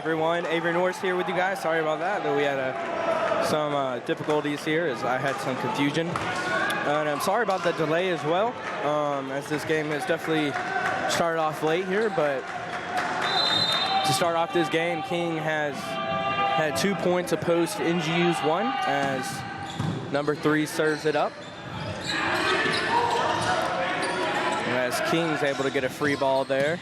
everyone. Avery Norris here with you guys. Sorry about that, though we had some difficulties here as I had some confusion. And I'm sorry about the delay as well, as this game has definitely started off late here, but to start off this game, King has had 2 points opposed to NGU's 1 as number 3 serves it up. As King's able to get a free ball there.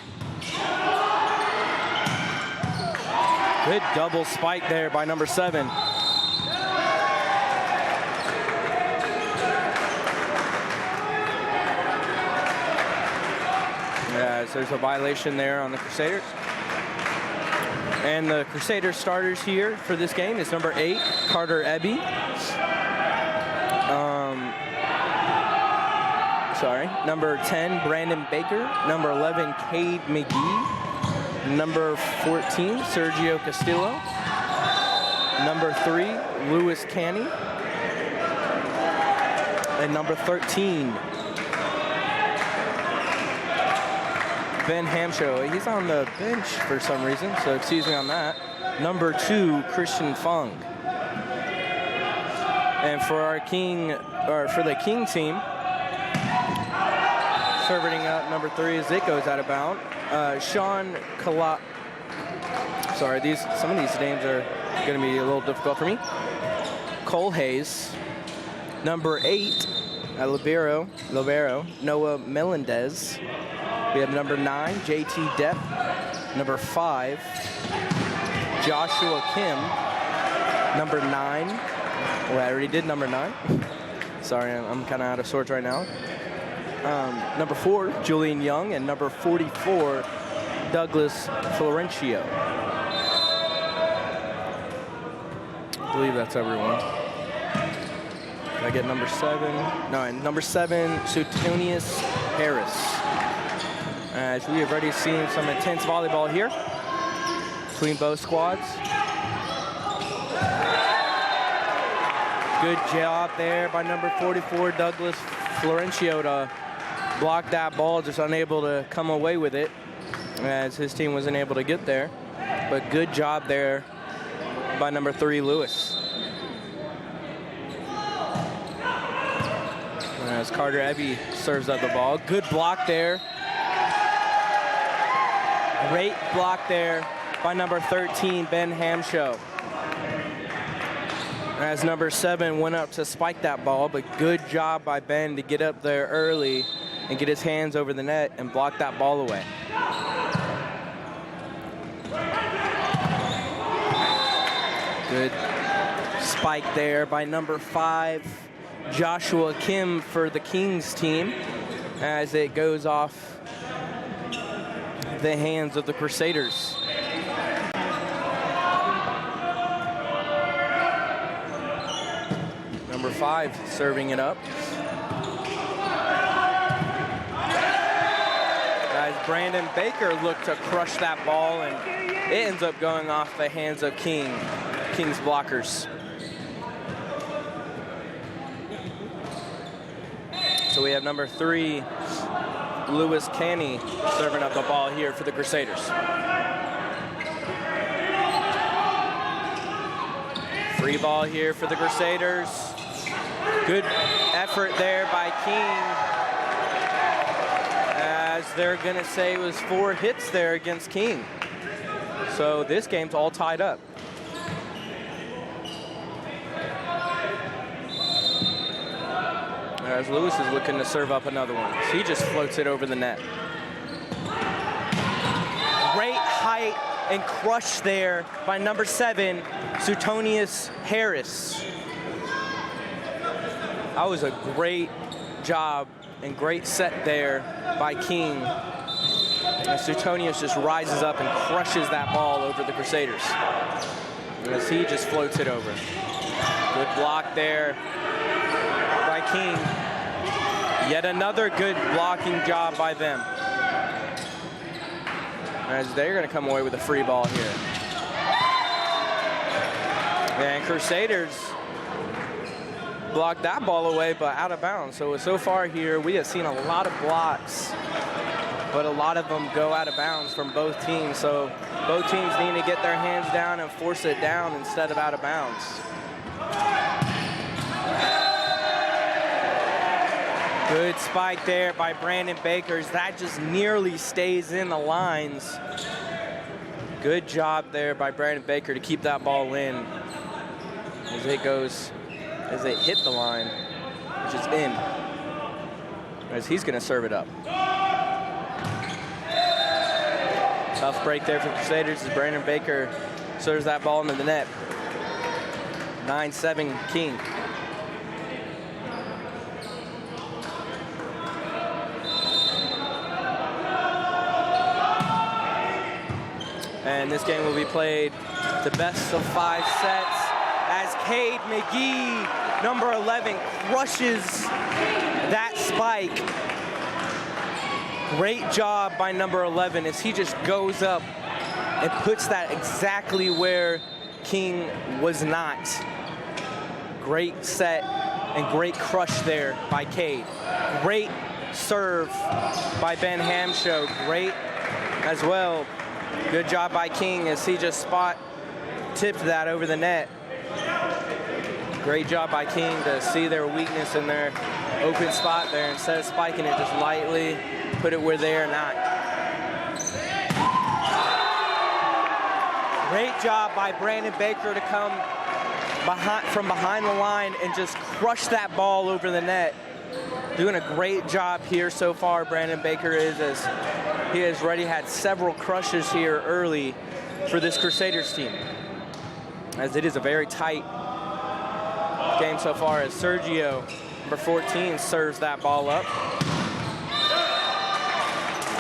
Good double spike there by number 7. Yes, there's a violation there on the Crusaders. And the Crusaders starters here for this game is number 8, Carter Eby. Number 10, Brandon Baker. Number 11, Cade McGee. Number 14, Sergio Castillo. Number 3, Lewis Canny. And number 13, Ben Hamsho. He's on the bench for some reason, so excuse me on that. Number 2, Christian Fung. And for our for the King team, serving out number 3 as it goes out of bounds. Sean Kala. Sorry, some of these names are going to be a little difficult for me. Cole Hayes. Number 8, Libero, Noah Melendez. We have number 9, JT Depp. Number 5, Joshua Kim. Number 9. Well, I already did number 9. Sorry, I'm kind of out of sorts right now. Number 4, Julian Young, and number 44, Douglas Florencio. I believe that's everyone. Did I get number 7? No, and number 7, Suetonius Harris. As we have already seen some intense volleyball here between both squads. Good job there by number 44, Douglas Florencio, to block that ball, just unable to come away with it as his team wasn't able to get there. But good job there by number 3, Lewis. As Carter Ebby serves up the ball. Good block there. Great block there by number 13, Ben Hamshow. As number 7 went up to spike that ball, but good job by Ben to get up there early and get his hands over the net and block that ball away. Good spike there by number 5, Joshua Kim for the Kings team, as it goes off the hands of the Crusaders. Number 5 serving it up. As Brandon Baker looked to crush that ball, and it ends up going off the hands of King's blockers. So we have number 3, Lewis Canny, serving up the ball here for the Crusaders. Free ball here for the Crusaders. Good effort there by King, as they're gonna say it was 4 hits there against King. So this game's all tied up. As Lewis is looking to serve up another one. So he just floats it over the net. Great height and crush there by number 7, Suetonius Harris. That was a great job and great set there by King. And Suetonius just rises up and crushes that ball over the Crusaders, as he just floats it over. Good block there by King. Yet another good blocking job by them, as they're going to come away with a free ball here. And Crusaders blocked that ball away, but out of bounds. So far here, we have seen a lot of blocks, but a lot of them go out of bounds from both teams. So both teams need to get their hands down and force it down instead of out of bounds. Good spike there by Brandon Baker. That just nearly stays in the lines. Good job there by Brandon Baker to keep that ball in as it hit the line, which is in, as he's going to serve it up. Tough break there for the Crusaders as Brandon Baker serves that ball into the net. 9-7 King. And this game will be played the best of 5 sets, as Cade McGee, number 11, crushes that spike. Great job by number 11 as he just goes up and puts that exactly where King was not. Great set and great crush there by Cade. Great serve by Ben Hamshow. Great as well. Good job by King as he just spot tipped that over the net. Great job by King to see their weakness in their open spot there. Instead of spiking it, just lightly put it where they are not. Great job by Brandon Baker to come from behind the line and just crush that ball over the net. Doing a great job here so far, Brandon Baker is, as he has already had several crushes here early for this Crusaders team, as it is a very tight game so far, as Sergio, number 14, serves that ball up.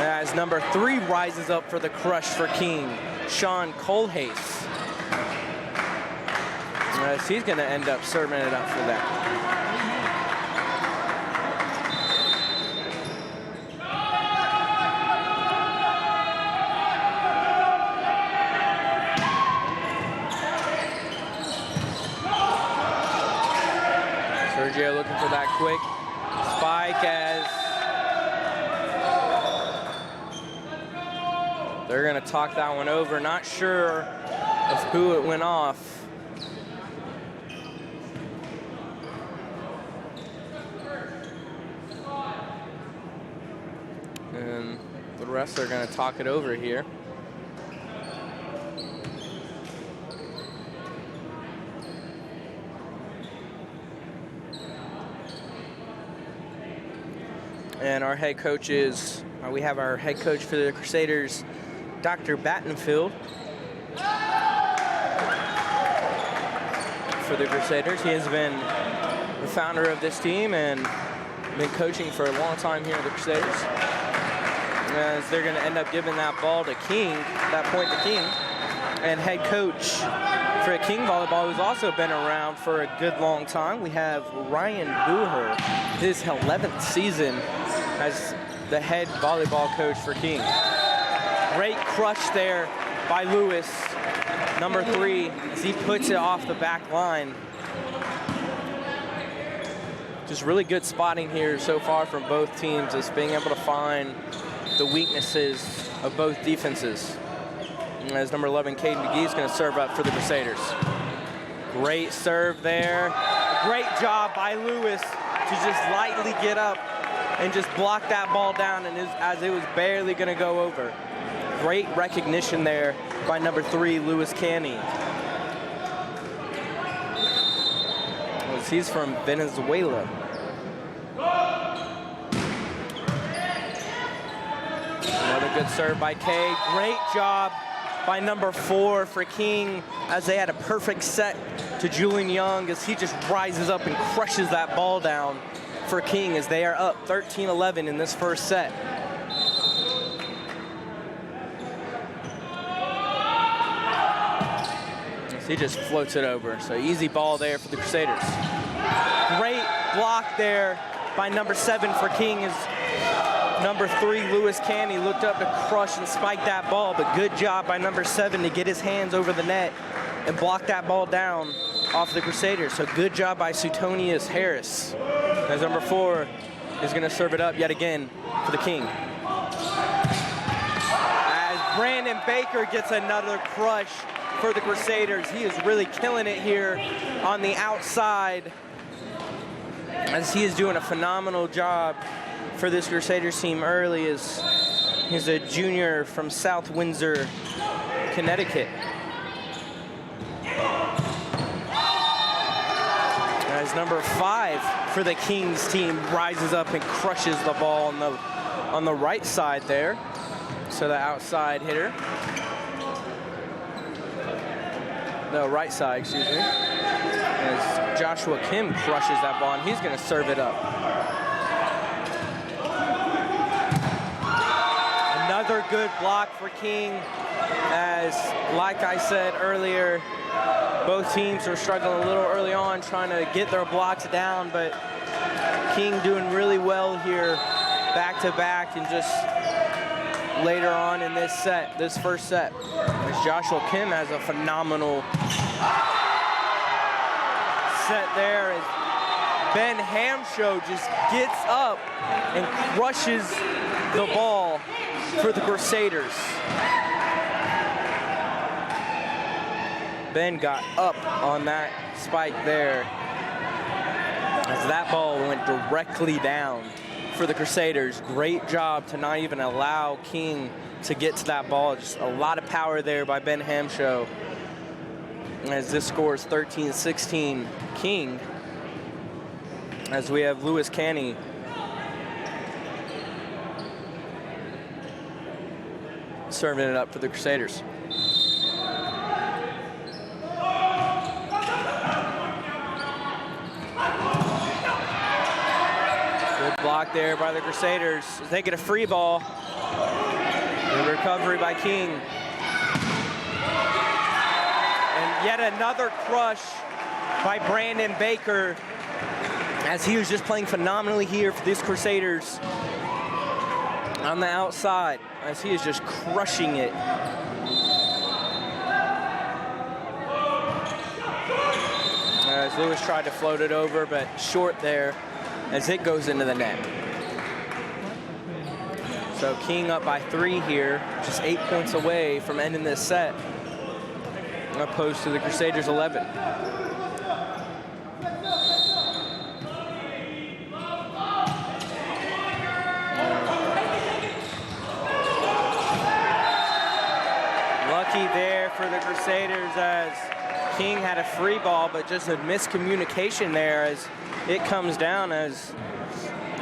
As number 3 rises up for the crush for King, Sean Colhase. As he's going to end up serving it up for that. Sergio looking for that quick spike as they're going to talk that one over. Not sure of who it went off. And the refs are going to talk it over here. And our head coach is, we have our head coach for the Crusaders, Dr. Battenfield. For the Crusaders, he has been the founder of this team and been coaching for a long time here at the Crusaders. As they're going to end up giving that ball to King, that point to King. And head coach for King Volleyball, who's also been around for a good long time, we have Ryan Booher, his 11th season as the head volleyball coach for King. Great crush there by Lewis, number 3, as he puts it off the back line. Just really good spotting here so far from both teams, as being able to find the weaknesses of both defenses. And as number 11, Caden McGee, is going to serve up for the Crusaders. Great serve there. Great job by Lewis to just lightly get up and just block that ball down, and as it was barely going to go over. Great recognition there by number 3, Lewis Canny. He's from Venezuela. Another good serve by Kay. Great job by number 4 for King, as they had a perfect set to Julian Young, as he just rises up and crushes that ball down for King, as they are up 13-11 in this first set. As he just floats it over. So easy ball there for the Crusaders. Great block there by number 7 for King, as number 3, Lewis Canny, looked up to crush and spike that ball, but good job by number 7 to get his hands over the net and block that ball down off the Crusaders. So good job by Suetonius Harris, as number 4 is going to serve it up yet again for the King. As Brandon Baker gets another crush for the Crusaders. He is really killing it here on the outside, as he is doing a phenomenal job for this Crusaders team early, as he's a junior from South Windsor, Connecticut. As number 5 for the Kings team rises up and crushes the ball on the right side there. So the outside hitter. No, right side, excuse me. As Joshua Kim crushes that ball, and he's going to serve it up. Another good block for King, as, like I said earlier, both teams are struggling a little early on trying to get their blocks down, but King doing really well here back to back, and just later on in this set, this first set, as Joshua Kim has a phenomenal set there, as Ben Hamshow just gets up and crushes the ball for the Crusaders. Ben got up on that spike there, as that ball went directly down for the Crusaders. Great job to not even allow King to get to that ball. Just a lot of power there by Ben Hamshow, as this score is 13-16 King, as we have Lewis Canny serving it up for the Crusaders. Good block there by the Crusaders as they get a free ball. The recovery by King. And yet another crush by Brandon Baker, as he was just playing phenomenally here for these Crusaders on the outside, as he is just crushing it. As Lewis tried to float it over, but short there as it goes into the net. So King up by 3 here, just 8 points away from ending this set, opposed to the Crusaders 11. Lucky there for the Crusaders as King had a free ball, but just a miscommunication there as it comes down as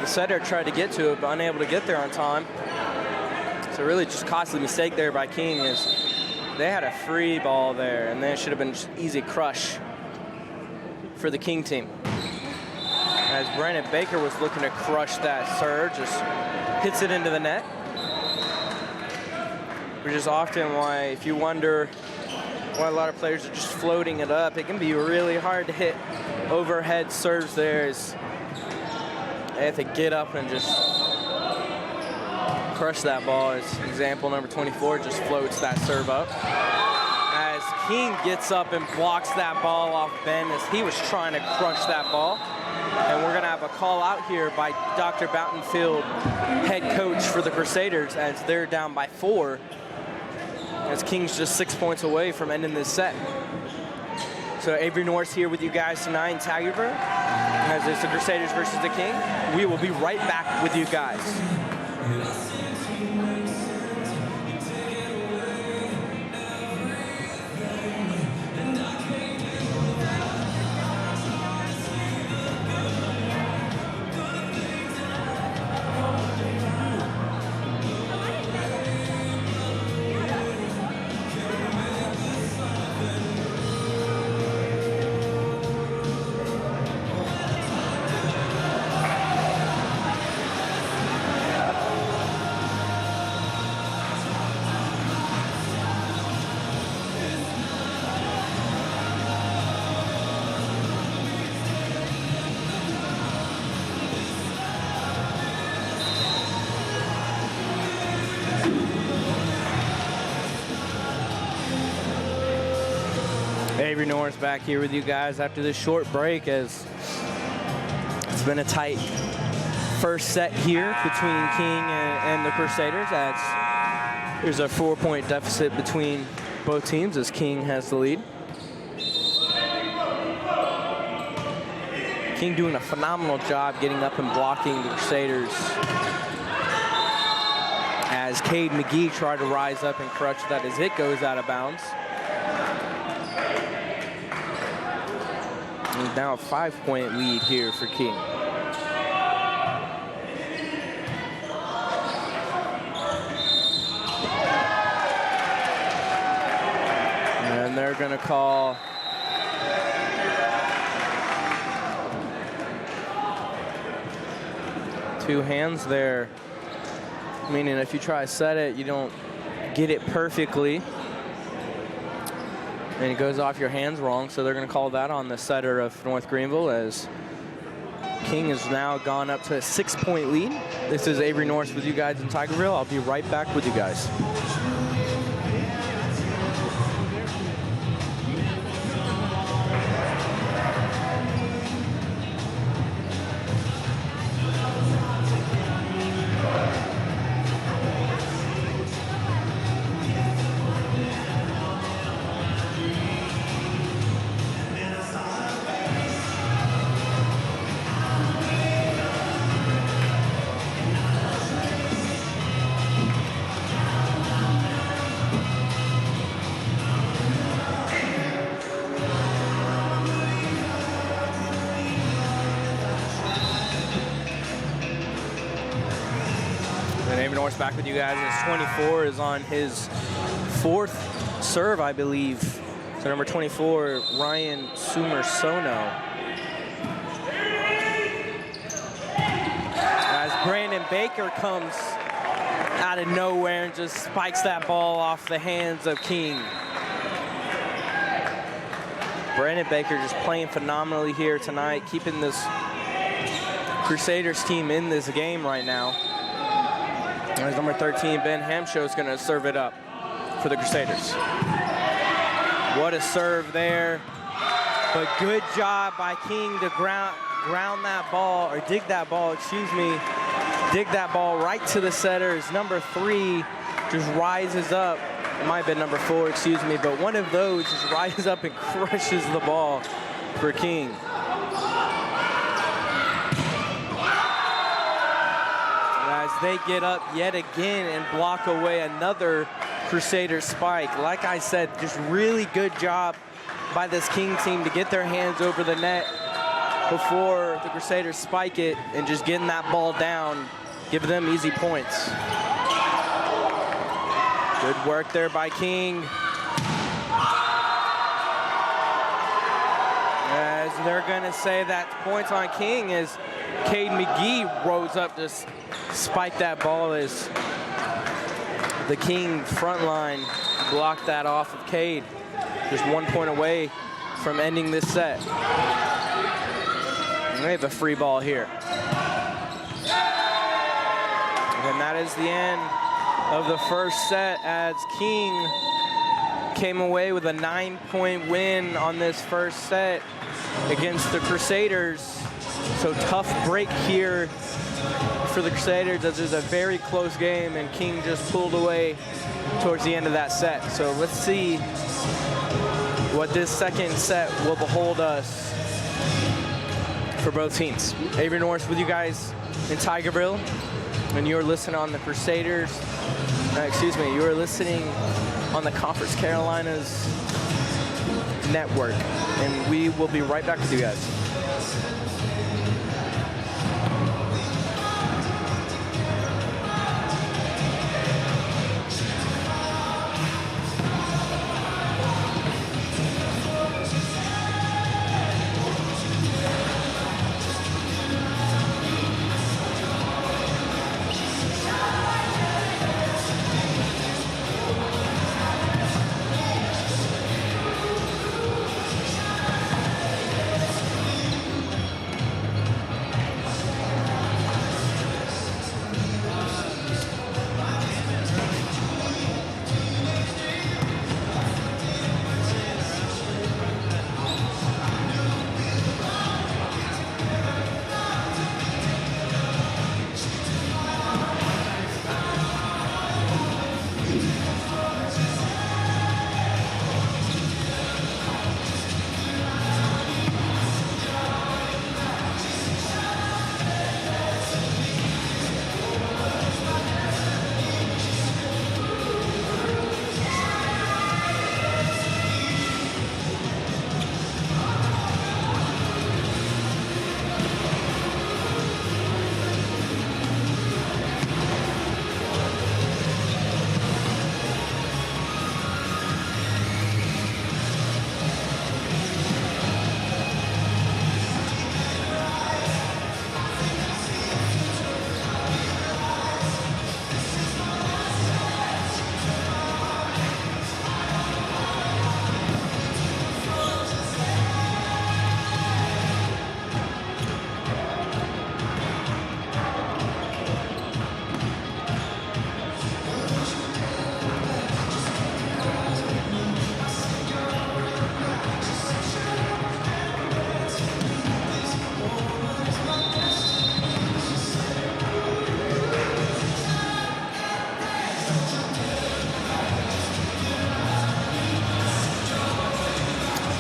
the setter tried to get to it, but unable to get there on time. So really just costly mistake there by King as they had a free ball there, and then it should have been just easy crush for the King team. As Brandon Baker was looking to crush that serve, just hits it into the net. Which is often why, if you wonder why a lot of players are just floating it up, it can be really hard to hit overhead serves there. As they have to get up and just crush that ball. As example number 24 just floats that serve up. As King gets up and blocks that ball off Ben as he was trying to crush that ball. And we're gonna have a call out here by Dr. Boutenfield, head coach for the Crusaders, as they're down by 4. As King's just 6 points away from ending this set. So Avery Norris here with you guys tonight in Tigerville, as it's the Crusaders versus the King. We will be right back with you guys. Avery Norris back here with you guys after this short break, as it's been a tight first set here between King and the Crusaders. There's a 4-point deficit between both teams as King has the lead. King doing a phenomenal job getting up and blocking the Crusaders, as Cade McGee tried to rise up and crush that as it goes out of bounds. And now a 5-point lead here for King. And they're going to call two hands there, meaning if you try to set it, you don't get it perfectly, and it goes off your hands wrong, so they're going to call that on the setter of North Greenville, as King has now gone up to a 6-point lead. This is Avery Norris with you guys in Tigerville. I'll be right back with you guys. Back with you guys as 24 is on his 4th serve, I believe. So number 24, Ryan Sumersono. As Brandon Baker comes out of nowhere and just spikes that ball off the hands of King. Brandon Baker just playing phenomenally here tonight, keeping this Crusaders team in this game right now. As number 13, Ben Hamshow, is going to serve it up for the Crusaders. What a serve there. But good job by King to ground that ball, or dig that ball, excuse me. Dig that ball right to the setter as number 3 just rises up. It might have been number 4, excuse me, but one of those just rises up and crushes the ball for King. As they get up yet again and block away another Crusader spike. Like I said, just really good job by this King team to get their hands over the net before the Crusaders spike it and just getting that ball down, give them easy points. Good work there by King. As they're gonna say that points on King as Cade McGee rose up to spike that ball as the King front line blocked that off of Cade. Just 1 point away from ending this set. And they have a free ball here. And that is the end of the first set as King came away with a 9-point win on this first set against the Crusaders. So tough break here for the Crusaders as it was a very close game and King just pulled away towards the end of that set. So let's see what this second set will behold us for both teams. Avery Norris with you guys in Tigerville, and you're listening on the Crusaders, you are listening on the Conference Carolinas Network, and we will be right back with you guys.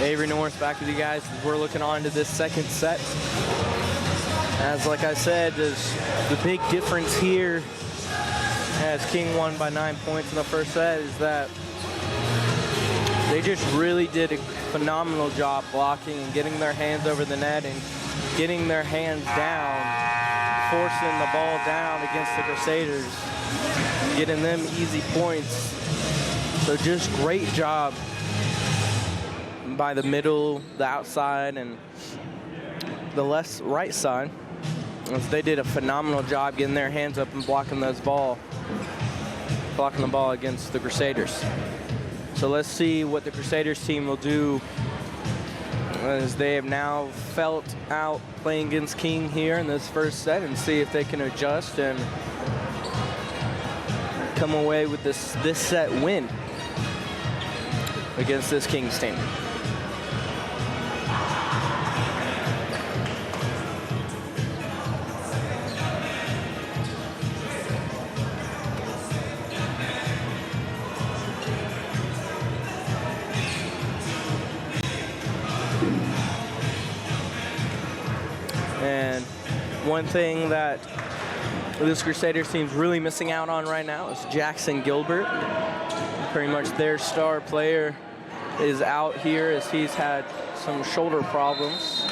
Avery Norris back with you guys. We're looking on to this second set. As like I said, the big difference here as King won by 9 points in the first set is that they just really did a phenomenal job blocking and getting their hands over the net and getting their hands down, forcing the ball down against the Crusaders, getting them easy points. So just great job by the middle, the outside, and the right side. They did a phenomenal job getting their hands up and blocking those ball. blocking the ball against the Crusaders. So let's see what the Crusaders team will do, as they have now felt out playing against King here in this first set, and see if they can adjust and come away with this set win against this Kings team. And one thing that this Crusaders team's really missing out on right now is Jackson Gilbert. Pretty much their star player is out here as he's had some shoulder problems.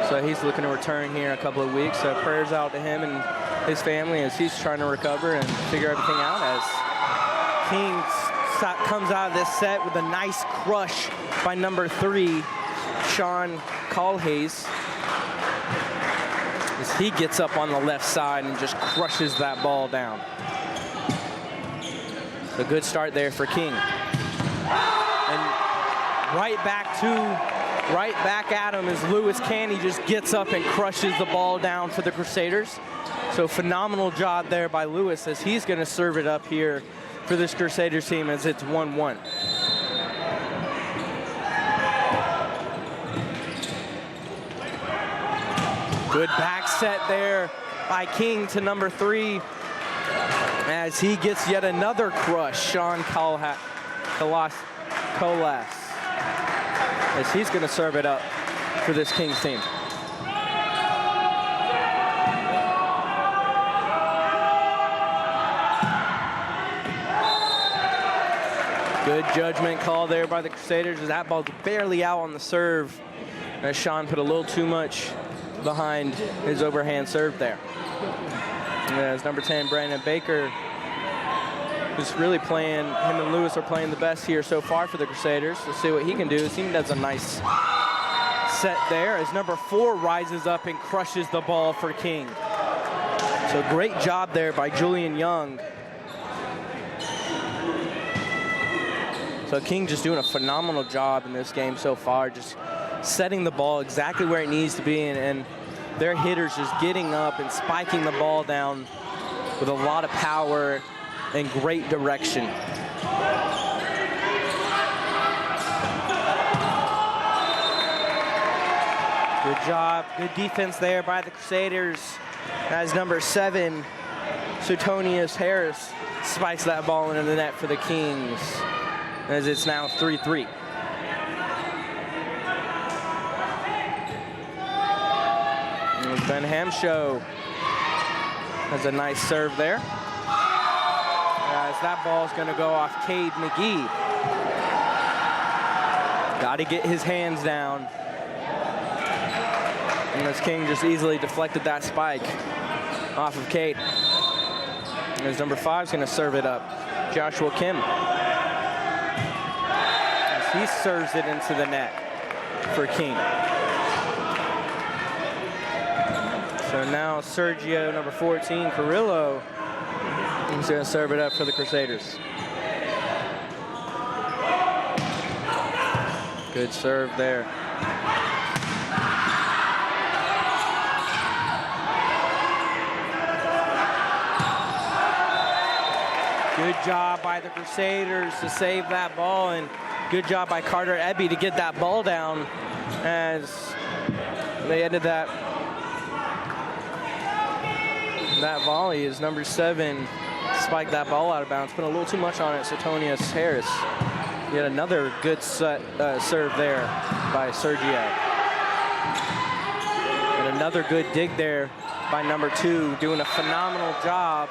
So he's looking to return here in a couple of weeks. So prayers out to him and his family as he's trying to recover and figure everything out, as King comes out of this set with a nice crush by number 3, Sean Colhays, as he gets up on the left side and just crushes that ball down. A good start there for King. And right back at him as Lewis Candy just gets up and crushes the ball down for the Crusaders. So phenomenal job there by Lewis, as he's going to serve it up here for this Crusaders team as it's 1-1. Good back set there by King to number 3 as he gets yet another crush, Sean Colas, as he's going to serve it up for this Kings team. Good judgment call there by the Crusaders, as that ball's barely out on the serve, as Sean put a little too much behind his overhand serve there. As number 10, Brandon Baker, who's really playing, him and Lewis are playing the best here so far for the Crusaders. We'll see what he can do. His team does a nice set there, as number 4 rises up and crushes the ball for King. So great job there by Julian Young. So King just doing a phenomenal job in this game so far, just setting the ball exactly where it needs to be, and their hitters just getting up and spiking the ball down with a lot of power and great direction. Good job, good defense there by the Crusaders, as number 7, Suetonius Harris, spikes that ball into the net for the Kings, as it's now 3-3. Ben Hamshow has a nice serve there, as that ball is going to go off Cade McGee. Got to get his hands down. And as King just easily deflected that spike off of Cade. And as number 5 is going to serve it up, Joshua Kim, as he serves it into the net for King. So now Sergio, number 14, Carrillo, is going to serve it up for the Crusaders. Good serve there. Good job by the Crusaders to save that ball, and good job by Carter Ebby to get that ball down, as they ended that volley as number 7 spiked that ball out of bounds, put a little too much on it. Suetonius Harris, yet another good serve there by Sergio. And another good dig there by number 2, doing a phenomenal job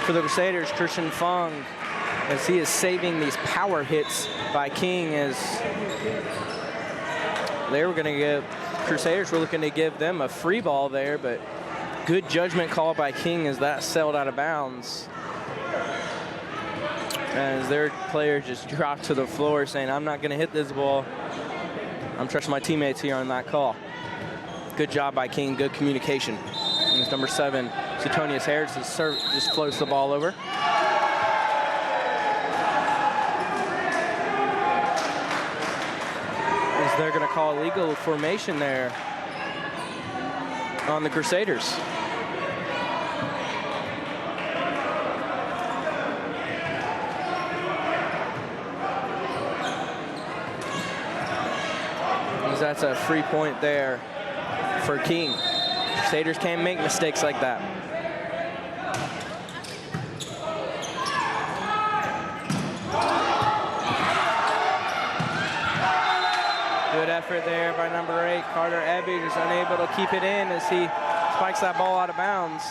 for the Crusaders, Christian Fung, as he is saving these power hits by King, as they were going to give, Crusaders were looking to give them a free ball there, but good judgment call by King as that sailed out of bounds. As their player just dropped to the floor saying, I'm not going to hit this ball. I'm trusting my teammates here on that call. Good job by King, good communication. And it's number 7, Suetonius Harris, just floats the ball over. They're going to call illegal formation there on the Crusaders. That's a free point there for King. Crusaders can't make mistakes like that. Good effort there by number 8, Carter Ebbing, is unable to keep it in as he spikes that ball out of bounds.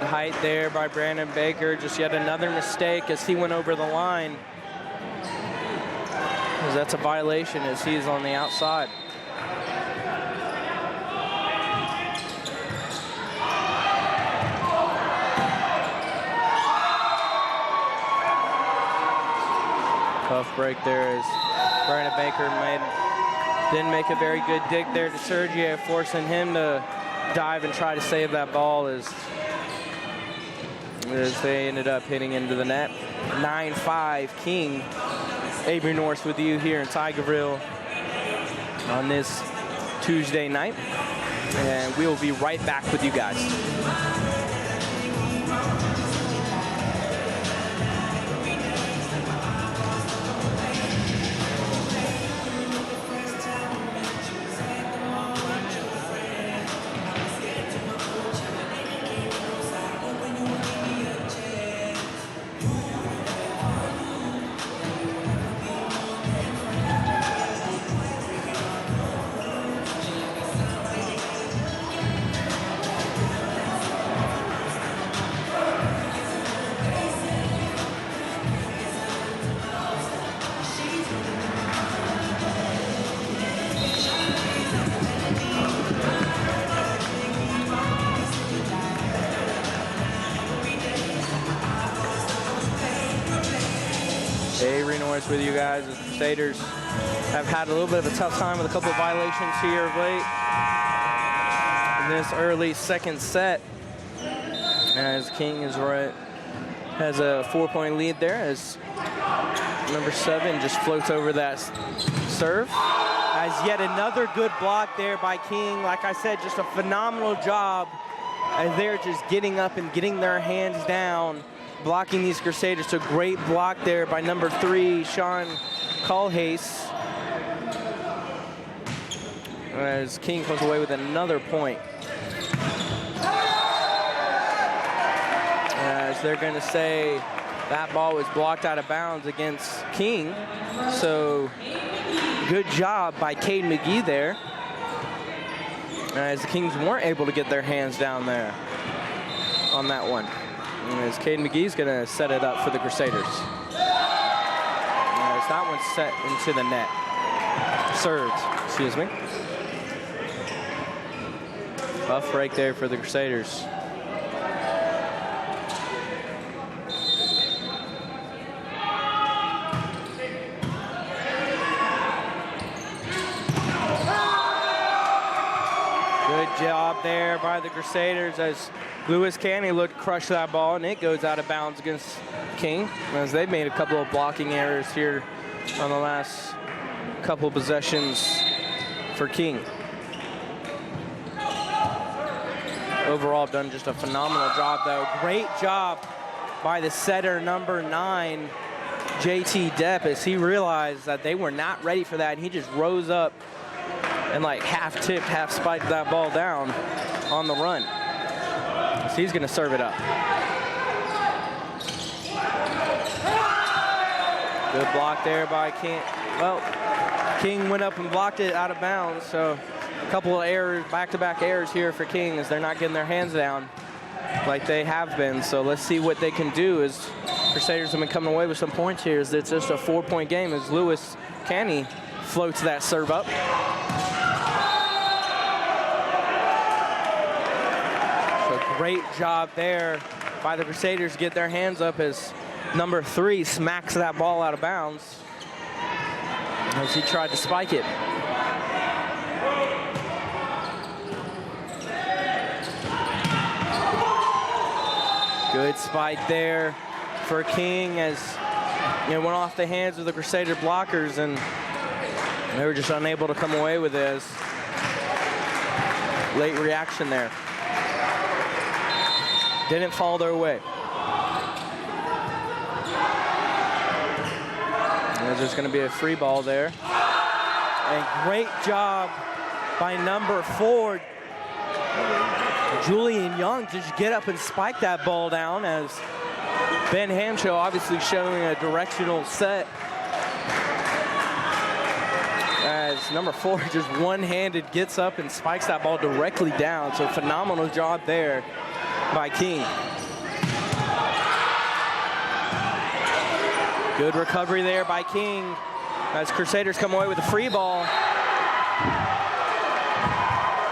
Height there by Brandon Baker, just yet another mistake as he went over the line. That's a violation as he's on the outside. Tough break there as Brandon Baker didn't make a very good dig there to Sergio, forcing him to dive and try to save that ball as they ended up hitting into the net. 9-5 King. Avery Norris with you here in Tigerville on this Tuesday night. And we will be right back with you guys. Avery Norris with you guys. The Crusaders have had a little bit of a tough time with a couple of violations here of late in this early second set. As King has a 4-point lead there as number 7 just floats over that serve. As yet another good block there by King. Like I said, just a phenomenal job as they're just getting up and getting their hands down, blocking these Crusaders. A great block there by number 3, Sean Culhase. As King comes away with another point. As they're going to say that ball was blocked out of bounds against King. So good job by Cade McGee there. As the Kings weren't able to get their hands down there on that one. As Cade McGee's going to set it up for the Crusaders. As that one's set into the net. Served, excuse me. Tough break there for the Crusaders. Good job there by the Crusaders as Lewis Canny looked to crush that ball, and it goes out of bounds against King, as they've made a couple of blocking errors here on the last couple of possessions for King. Overall, done just a phenomenal job, though. Great job by the setter, number 9, JT Depp, as he realized that they were not ready for that, and he just rose up and like half tipped, half spiked that ball down on the run. So he's gonna serve it up. Good block there by King. Well, King went up and blocked it out of bounds, so a couple of errors, back-to-back errors here for King as they're not getting their hands down like they have been. So let's see what they can do as Crusaders have been coming away with some points here. As it's just a 4-point game as Lewis Canny floats that serve up. So great job there by the Crusaders get their hands up as number 3 smacks that ball out of bounds as he tried to spike it. Good spike there for King as it went off the hands of the Crusader blockers, and they were just unable to come away with it. Late reaction there. Didn't fall their way. There's just going to be a free ball there. And great job by number 4, Julian Young, to just get up and spike that ball down, as Ben Hamsho obviously showing a directional set. As number 4 just one-handed gets up and spikes that ball directly down. So phenomenal job there by King. Good recovery there by King as Crusaders come away with a free ball.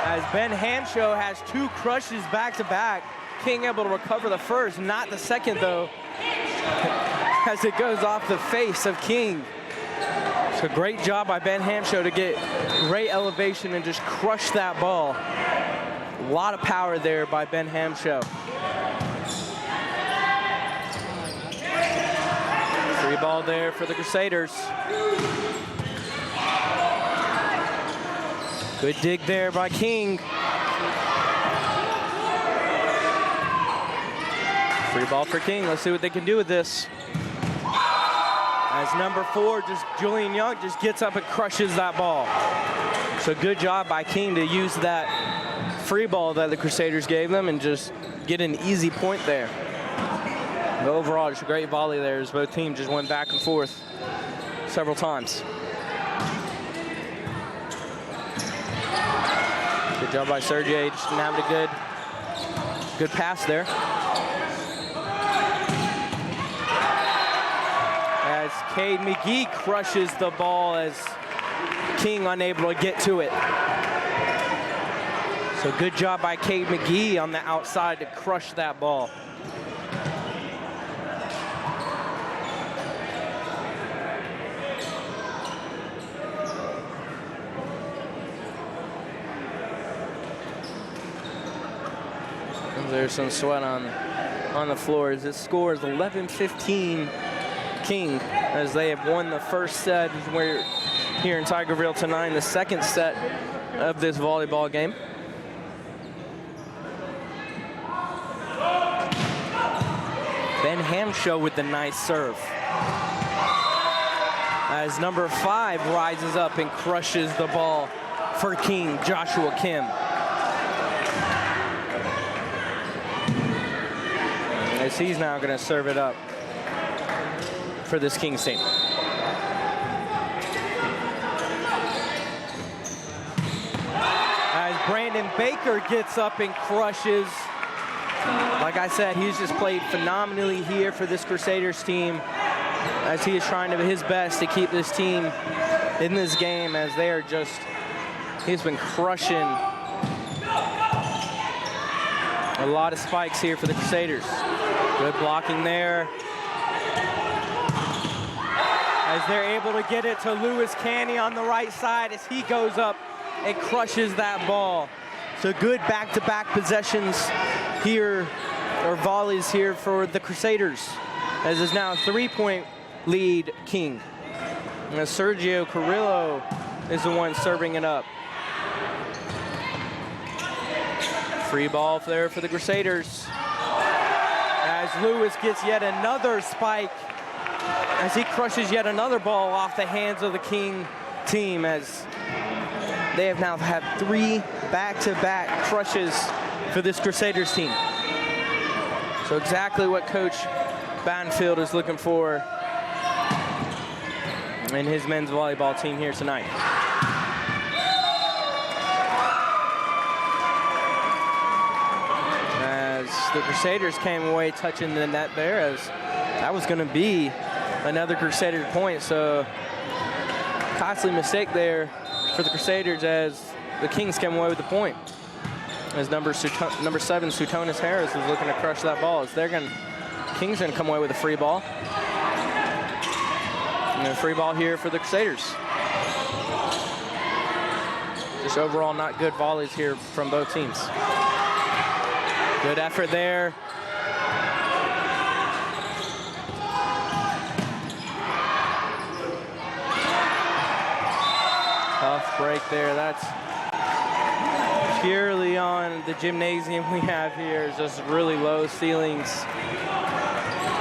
As Ben Hamsho has 2 crushes back-to-back. King able to recover the first, not the second though, as it goes off the face of King. So great job by Ben Hamsho to get great elevation and just crush that ball. A lot of power there by Ben Hamsho. Free ball there for the Crusaders. Good dig there by King. Free ball for King. Let's see what they can do with this. As number 4, just Julian Young, just gets up and crushes that ball. So good job by King to use that free ball that the Crusaders gave them and just get an easy point there. But overall, just a great volley there as both teams just went back and forth several times. Good job by Sergey, just having a good pass there. As Cade McGee crushes the ball as King unable to get to it. So good job by Cade McGee on the outside to crush that ball. There's some sweat on the floor. This score is 11-15 King, as they have won the first set. We're here in Tigerville tonight, the second set of this volleyball game. Ben Hamsho with the nice serve. As number 5 rises up and crushes the ball for King, Joshua Kim. As he's now going to serve it up for this Kings team. As Brandon Baker gets up and crushes. Like I said, he's just played phenomenally here for this Crusaders team, as he is trying to do his best to keep this team in this game, as they are just, he's been crushing a lot of spikes here for the Crusaders. Good blocking there. As they're able to get it to Lewis Canny on the right side as he goes up and crushes that ball. So good back-to-back possessions here, or volleys here for the Crusaders, as is now a 3-point lead King. And Sergio Carrillo is the one serving it up. Free ball there for the Crusaders. As Lewis gets yet another spike, as he crushes yet another ball off the hands of the King team, as they have now had 3 back-to-back crushes for this Crusaders team. So exactly what Coach Banfield is looking for in his men's volleyball team here tonight. As the Crusaders came away touching the net there, as that was going to be another Crusader point. So costly mistake there for the Crusaders, as the Kings came away with the point. as number 7, Sutonis Harris, is looking to crush that ball. As King's gonna come away with a free ball. And a free ball here for the Crusaders. Just overall not good volleys here from both teams. Good effort there. Tough break there. That's purely on the gymnasium we have here. It's just really low ceilings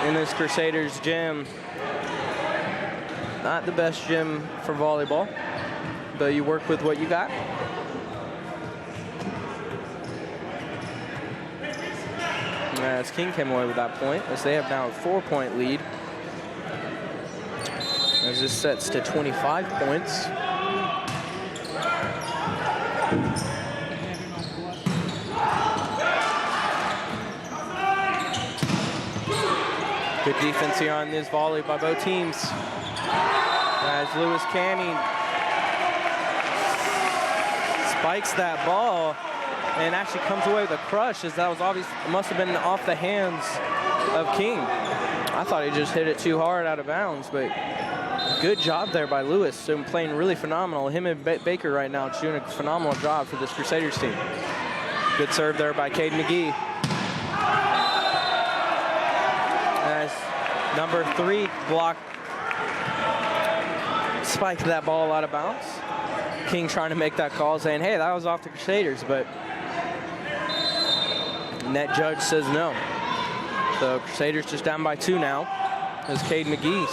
in this Crusaders gym. Not the best gym for volleyball, but you work with what you got. As King came away with that point, as they have now a 4-point lead. As this sets to 25 points. Good defense here on this volley by both teams. As Lewis Canning spikes that ball and actually comes away with a crush, as that was obvious, must have been off the hands of King. I thought he just hit it too hard out of bounds, but good job there by Lewis. So playing really phenomenal. Him and Baker right now doing a phenomenal job for this Crusaders team. Good serve there by Cade McGee. As number 3 block spiked that ball out of bounds. King trying to make that call, saying, hey, that was off the Crusaders, but net judge says no. So Crusaders just down by 2 now, as Cade McGee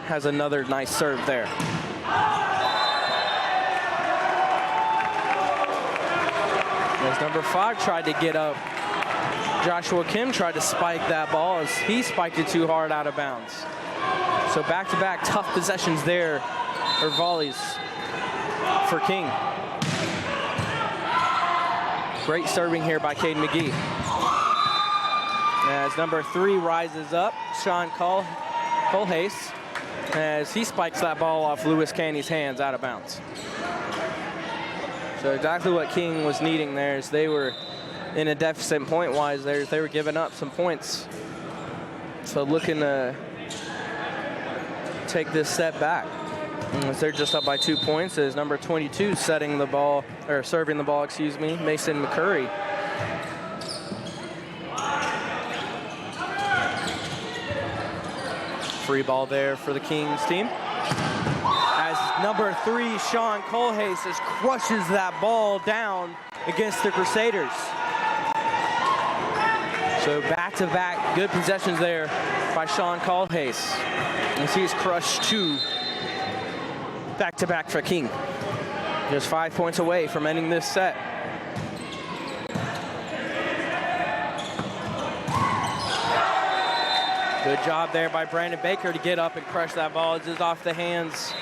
has another nice serve there. As number 5 tried to get up, Joshua Kim tried to spike that ball, as he spiked it too hard out of bounds. So back-to-back tough possessions there, or volleys for King. Great serving here by Cade McGee. As number 3 rises up, Sean Colhase, as he spikes that ball off Lewis Canning's hands out of bounds. So exactly what King was needing there, is they were in a deficit point-wise there. They were giving up some points. So looking to take this set back. As they're just up by 2 points, as number 22 serving the ball, excuse me, Mason McCurry. Free ball there for the Kings team. As number 3, Sean Colhase, crushes that ball down against the Crusaders. So back-to-back good possessions there by Sean Colhase. As he's crushed 2 back-to-back for King. Just 5 points away from ending this set. Good job there by Brandon Baker to get up and crush that ball. It's just off the hands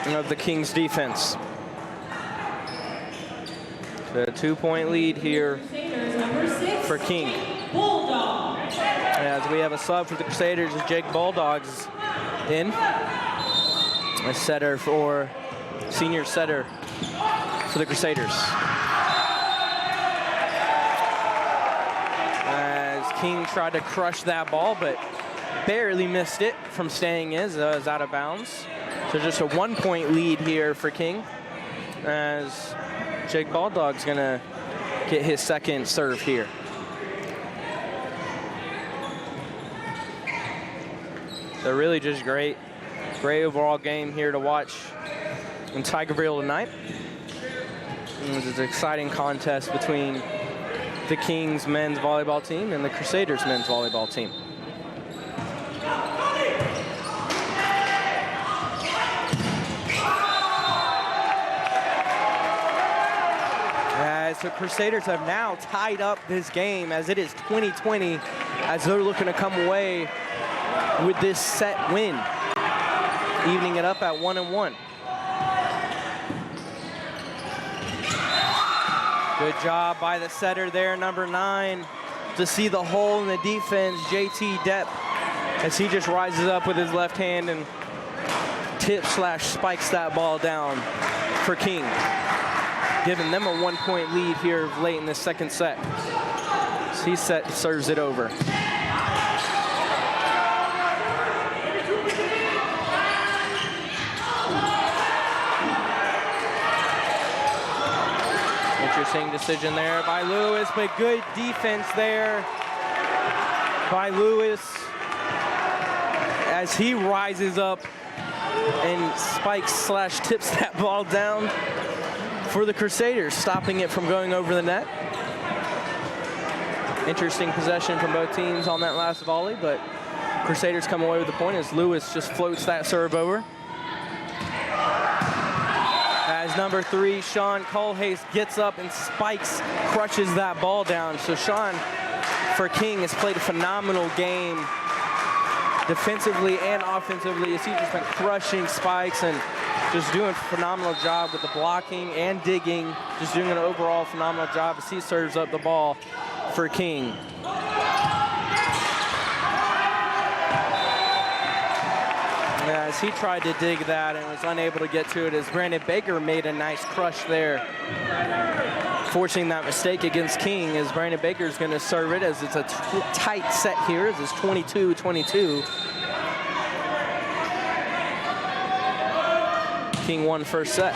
of the Kings defense. So a 2-point lead here for King. As we have a sub for the Crusaders, as Jake Bulldogs in. A setter for, senior setter for the Crusaders. As King tried to crush that ball, but barely missed it from staying in, as it was out of bounds. So just a 1-point lead here for King, as Jake Bulldog's gonna get his second serve here. So really just great overall game here to watch in Tigerville tonight. It was an exciting contest between the Kings men's volleyball team and the Crusaders men's volleyball team. As the Crusaders have now tied up this game, as it is 20-20, as they're looking to come away with this set win, evening it up at 1-1. Good job by the setter there, number 9, to see the hole in the defense, JT Depp, as he just rises up with his left hand and tip/spikes that ball down for King. giving them a 1-point lead here late in the second set. So he serves it over. Interesting decision there by Lewis, but good defense there by Lewis as he rises up and spikes/tips that ball down for the Crusaders, stopping it from going over the net. Interesting possession from both teams on that last volley, but Crusaders come away with the point as Lewis just floats that serve over. As number 3, Sean Colhase gets up and spikes, crushes that ball down. So Sean, for King, has played a phenomenal game defensively and offensively as he's just been crushing spikes and just doing a phenomenal job with the blocking and digging, just doing an overall phenomenal job as he serves up the ball for King. As he tried to dig that and was unable to get to it, as Brandon Baker made a nice crush there, forcing that mistake against King, as Brandon Baker is going to serve it as it's a tight set here as it's 22-22. King won first set.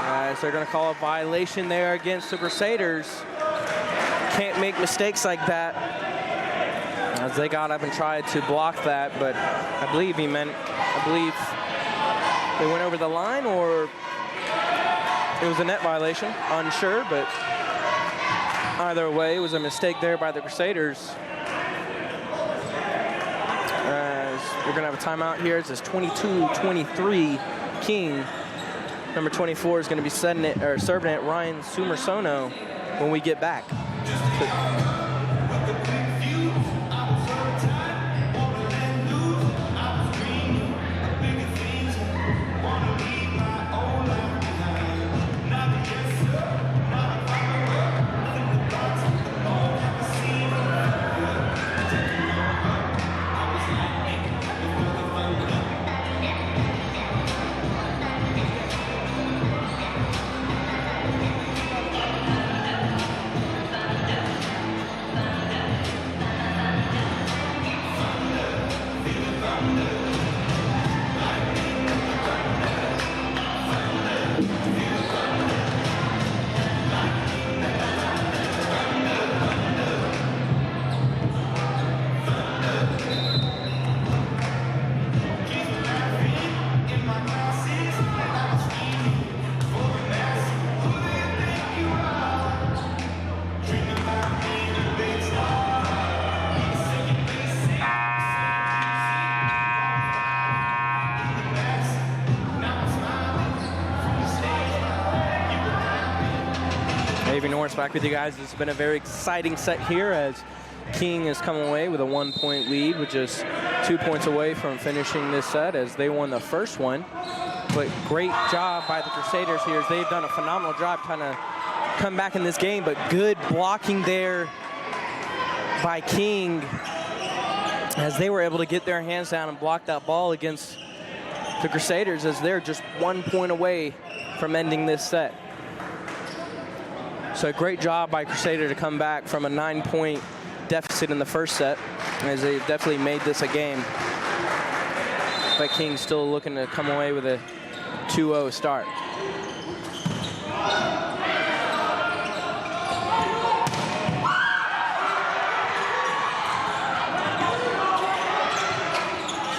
As they're going to call a violation there against the Crusaders. Can't make mistakes like that, as they got up and tried to block that, but I believe they went over the line, or it was a net violation, unsure, but either way, it was a mistake there by the Crusaders. As we're gonna have a timeout here. It's 22-23 King. Number 24 is gonna be serving it Ryan Sumersono when we get back. Back with you guys. It's been a very exciting set here as King has come away with a 1-point lead, with just 2 points away from finishing this set as they won the first one. But great job by the Crusaders here as they've done a phenomenal job trying to come back in this game, but good blocking there by King as they were able to get their hands down and block that ball against the Crusaders as they're just 1 point away from ending this set. So great job by Crusader to come back from a 9-point deficit in the first set, as they definitely made this a game. But King still looking to come away with a 2-0 start.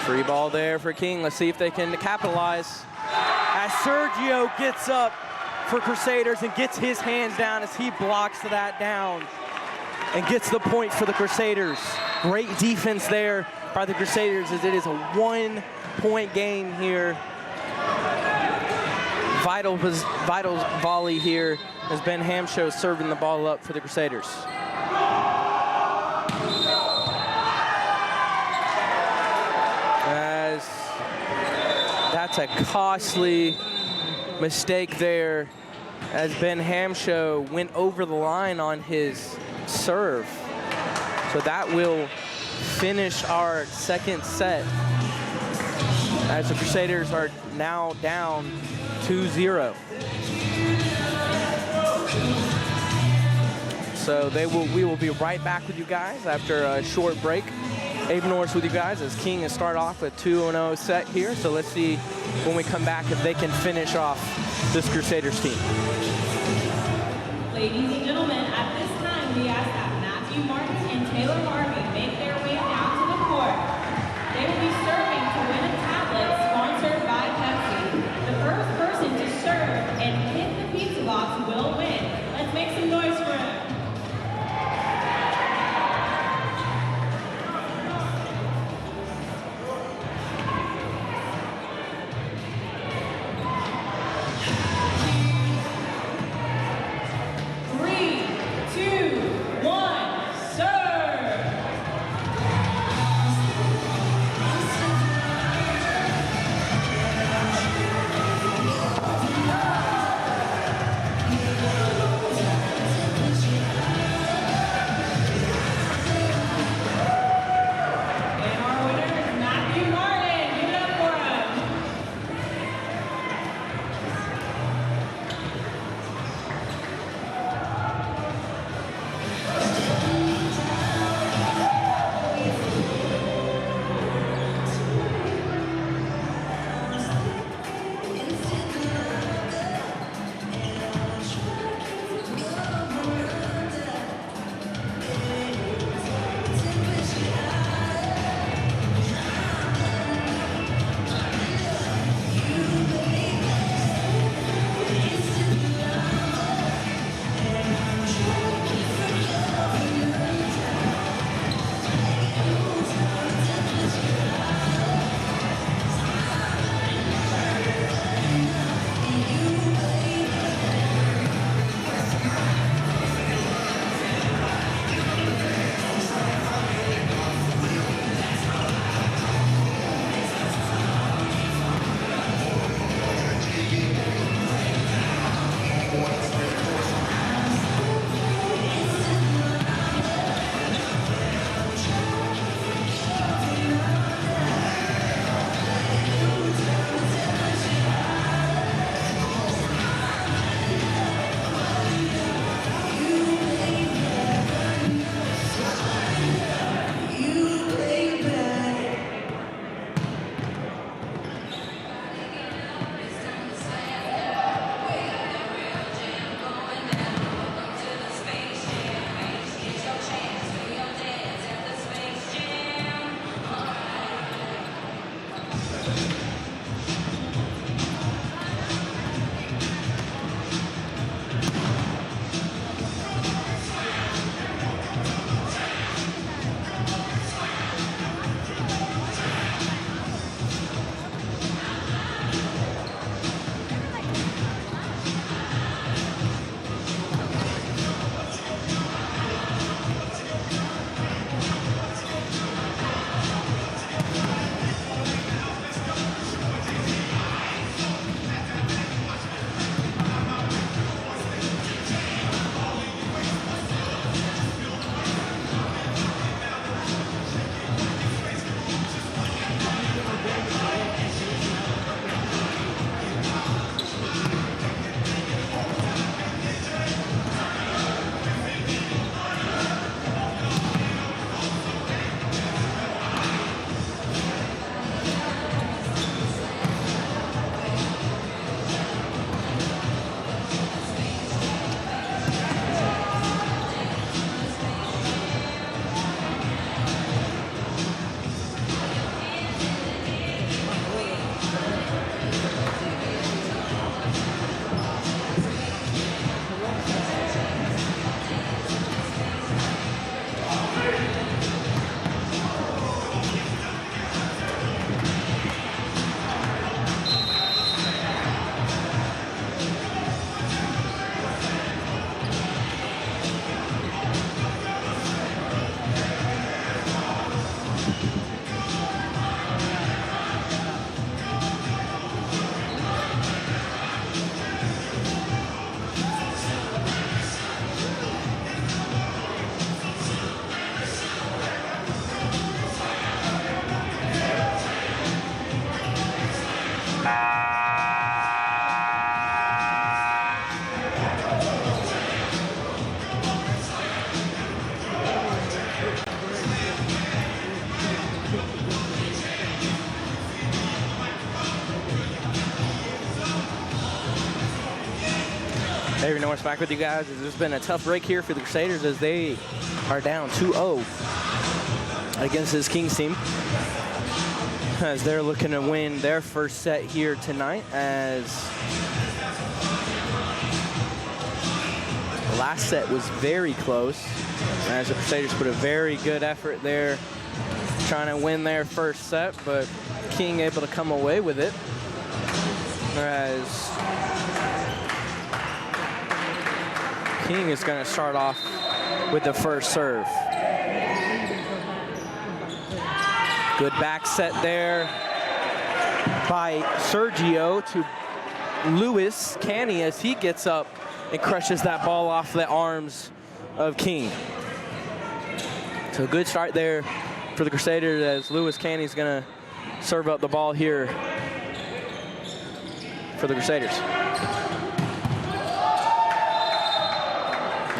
Free ball there for King. Let's see if they can capitalize. As Sergio gets up for Crusaders and gets his hands down as he blocks that down and gets the point for the Crusaders. Great defense there by the Crusaders as it is a 1-point game here. Vital volley here as Ben Hamshow serving the ball up for the Crusaders. As that's a costly mistake there as Ben Hamshow went over the line on his serve. So that will finish our second set as the Crusaders are now down 2-0. So we will be right back with you guys after a short break. Abe Norris with you guys as King has started off with 2-0 set here. So let's see when we come back if they can finish off this Crusaders team. Ladies and gentlemen, at this time we ask that Matthew Martin and Taylor Harvey make their way down to the court. They will be serving to win a tablet sponsored by Pepsi. The first person to serve and hit the pizza box will win. Let's make some noise for him. Avery Norris back with you guys. It's been a tough break here for the Crusaders as they are down 2-0 against this Kings team, as they're looking to win their first set here tonight, as the last set was very close, as the Crusaders put a very good effort there trying to win their first set, but King able to come away with it, whereas King is going to start off with the first serve. Good back set there by Sergio to Lewis Canny as he gets up and crushes that ball off the arms of King. So good start there for the Crusaders as Lewis Canny is going to serve up the ball here for the Crusaders.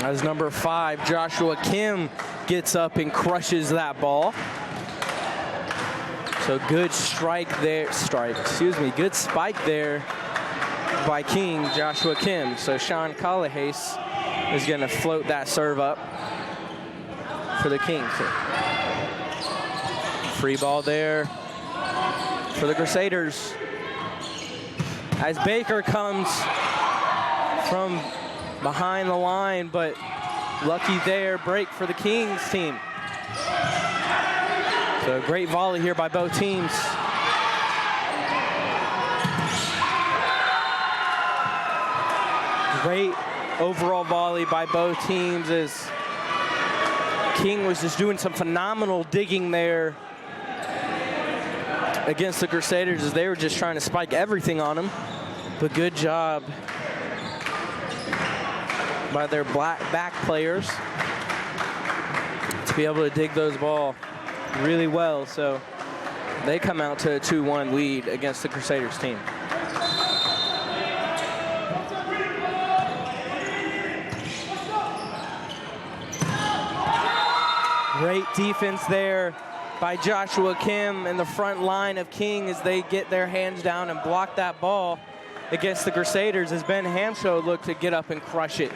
As number 5, Joshua Kim, gets up and crushes that ball. So good strike there, good spike there by King, Joshua Kim. So Sean Callahace is going to float that serve up for the Kings. Free ball there for the Crusaders as Baker comes from behind the line, but lucky there, break for the Kings team. So great volley here by both teams. Great overall volley by both teams as King was just doing some phenomenal digging there against the Crusaders as they were just trying to spike everything on them. But good job by their back players to be able to dig those ball really well. So they come out to a 2-1 lead against the Crusaders team. Great defense there by Joshua Kim in the front line of King as they get their hands down and block that ball against the Crusaders as Ben Hamsho looked to get up and crush it.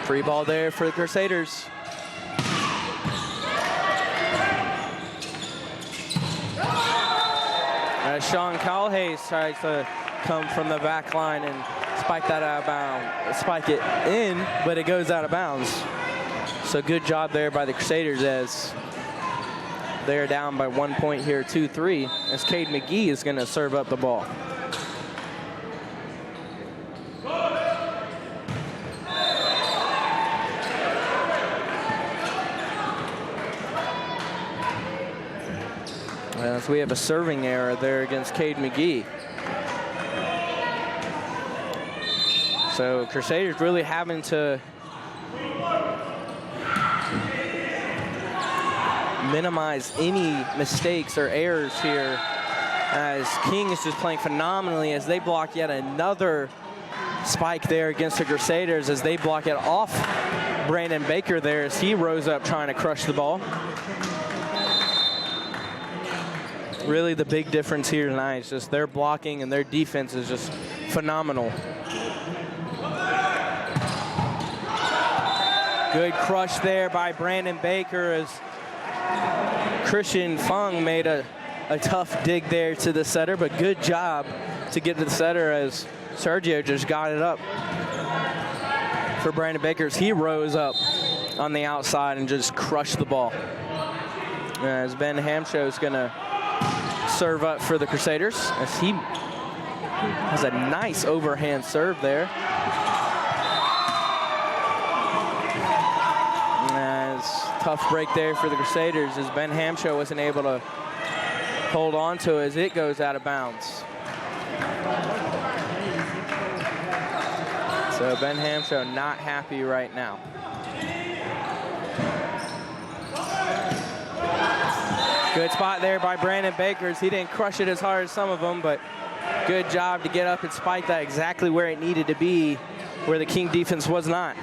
Free ball there for the Crusaders. Sean Callahace tries to come from the back line and spike that out of bounds, spike it in, but it goes out of bounds. So good job there by the Crusaders as they're down by 1 point here, 2-3, as Cade McGee is going to serve up the ball. So we have a serving error there against Cade McGee. So Crusaders really having to minimize any mistakes or errors here as King is just playing phenomenally as they block yet another spike there against the Crusaders as they block it off Brandon Baker there as he rose up trying to crush the ball. Really the big difference here tonight is just their blocking and their defense is just phenomenal. Good crush there by Brandon Baker as Christian Fung made a tough dig there to the setter, but good job to get to the setter as Sergio just got it up for Brandon Baker as he rose up on the outside and just crushed the ball. As Ben Hamsho is going to serve up for the Crusaders as he has a nice overhand serve there. As tough break there for the Crusaders as Ben Hamsho wasn't able to hold on to as it goes out of bounds. So Ben Hamsho not happy right now. Good spot there by Brandon Baker. He didn't crush it as hard as some of them, but good job to get up and spike that exactly where it needed to be where the King defense was not.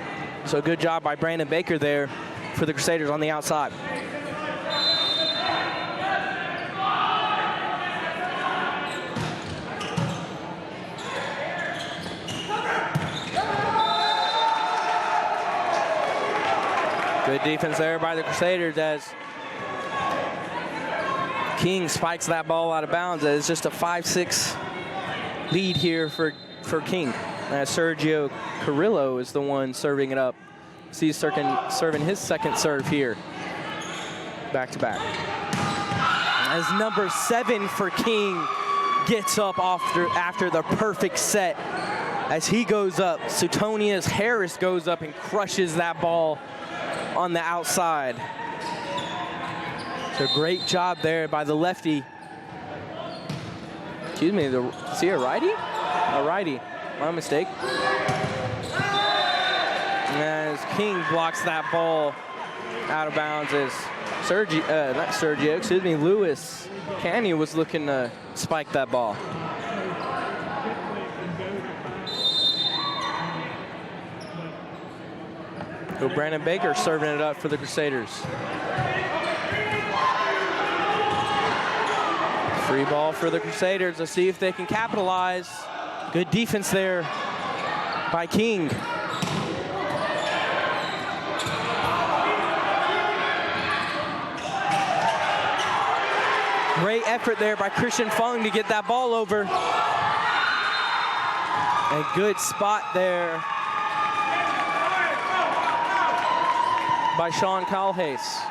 So good job by Brandon Baker there for the Crusaders on the outside. Good defense there by the Crusaders as King spikes that ball out of bounds. It's just a 5-6 lead here for King. Sergio Carrillo is the one serving it up. See, serving his second serve here. Back to back. As number 7 for King gets up after the perfect set. As he goes up, Suetonius Harris goes up and crushes that ball on the outside. So great job there by the lefty. Excuse me, is he a righty? A righty, my mistake. As King blocks that ball out of bounds as Lewis Canny was looking to spike that ball. So Brandon Baker serving it up for the Crusaders. Free ball for the Crusaders. Let's see if they can capitalize. Good defense there by King. Great effort there by Christian Fung to get that ball over. A good spot there by Sean Calhase.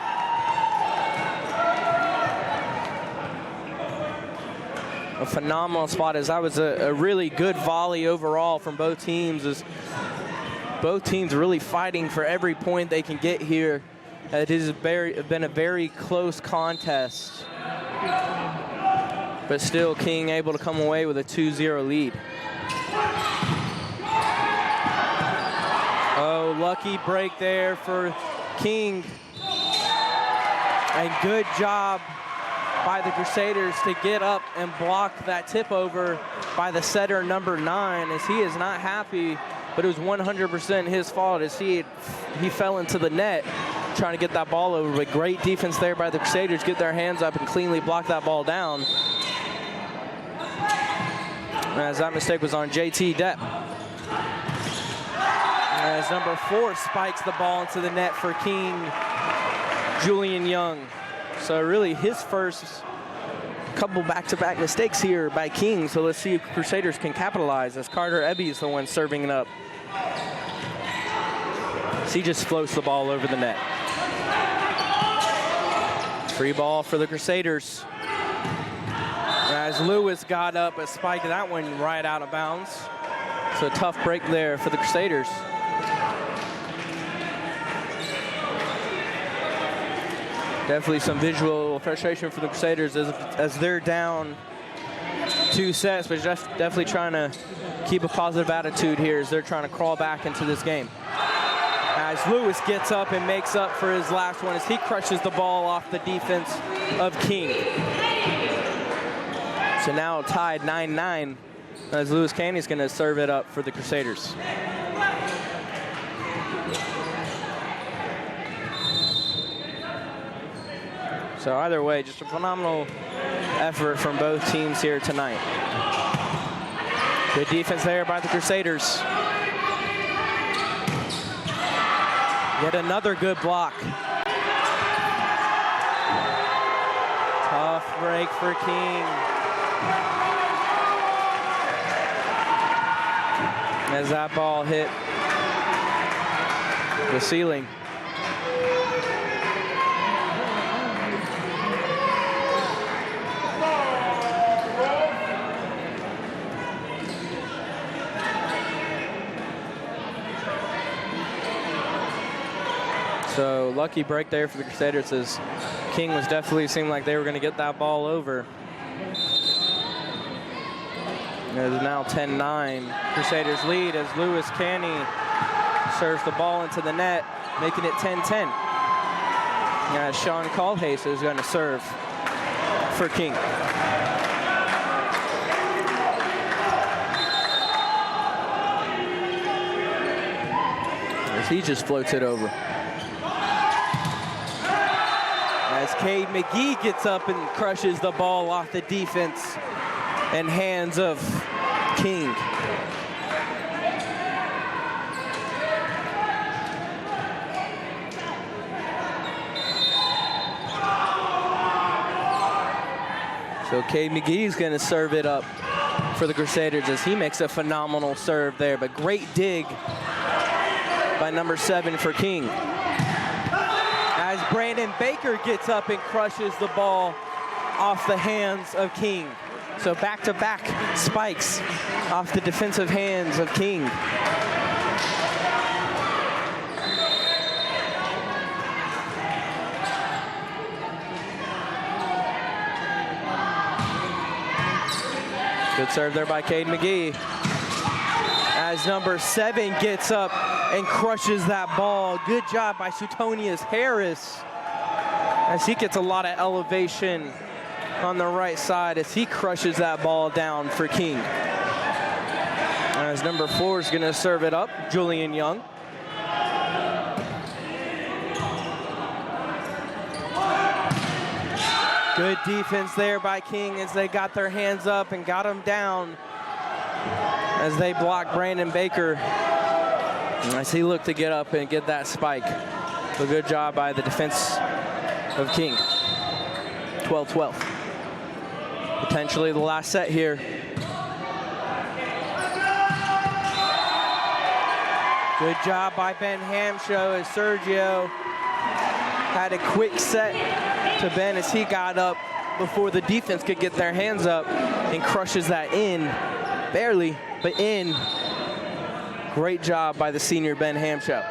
A phenomenal spot, as that was a really good volley overall from both teams, as both teams really fighting for every point they can get here. It has been a very close contest, but still King able to come away with a 2-0 lead. Oh, lucky break there for King. And good job by the Crusaders to get up and block that tip over by the setter number 9, as he is not happy, but it was 100% his fault as he fell into the net trying to get that ball over. But great defense there by the Crusaders, get their hands up and cleanly block that ball down, as that mistake was on JT Depp. As number 4 spikes the ball into the net for King, Julian Young. So really his first couple back-to-back mistakes here by King. So let's see if Crusaders can capitalize, as Carter Ebby is the one serving it up. So he just floats the ball over the net. Free ball for the Crusaders. As Lewis got up but spiked that one right out of bounds. So a tough break there for the Crusaders. Definitely some visual frustration for the Crusaders as they're down 2 sets, but just definitely trying to keep a positive attitude here as they're trying to crawl back into this game. As Lewis gets up and makes up for his last one as he crushes the ball off the defense of King. So now tied 9-9 as Lewis Canny's going to serve it up for the Crusaders. So either way, just a phenomenal effort from both teams here tonight. Good defense there by the Crusaders. Yet another good block. Tough break for King. As that ball hit the ceiling. So lucky break there for the Crusaders, as King was definitely seemed like they were going to get that ball over. It is now 10-9. Crusaders lead as Lewis Canny serves the ball into the net, making it 10-10. Sean Calhase is going to serve for King. He just floats it over. As Cade McGee gets up and crushes the ball off the defense and hands of King. So Cade McGee is going to serve it up for the Crusaders as he makes a phenomenal serve there, but great dig by number 7 for King. As Brandon Baker gets up and crushes the ball off the hands of King. So back-to-back spikes off the defensive hands of King. Good serve there by Cade McGee. As number 7 gets up and crushes that ball. Good job by Suetonius Harris. As he gets a lot of elevation on the right side as he crushes that ball down for King. As number 4 is gonna serve it up, Julian Young. Good defense there by King as they got their hands up and got him down as they block Brandon Baker. As he looked to get up and get that spike. A good job by the defense of King. 12-12. Potentially the last set here. Good job by Ben Hamsho as Sergio had a quick set to Ben as he got up before the defense could get their hands up and crushes that in. Barely, but in. Great job by the senior Ben Hamsho.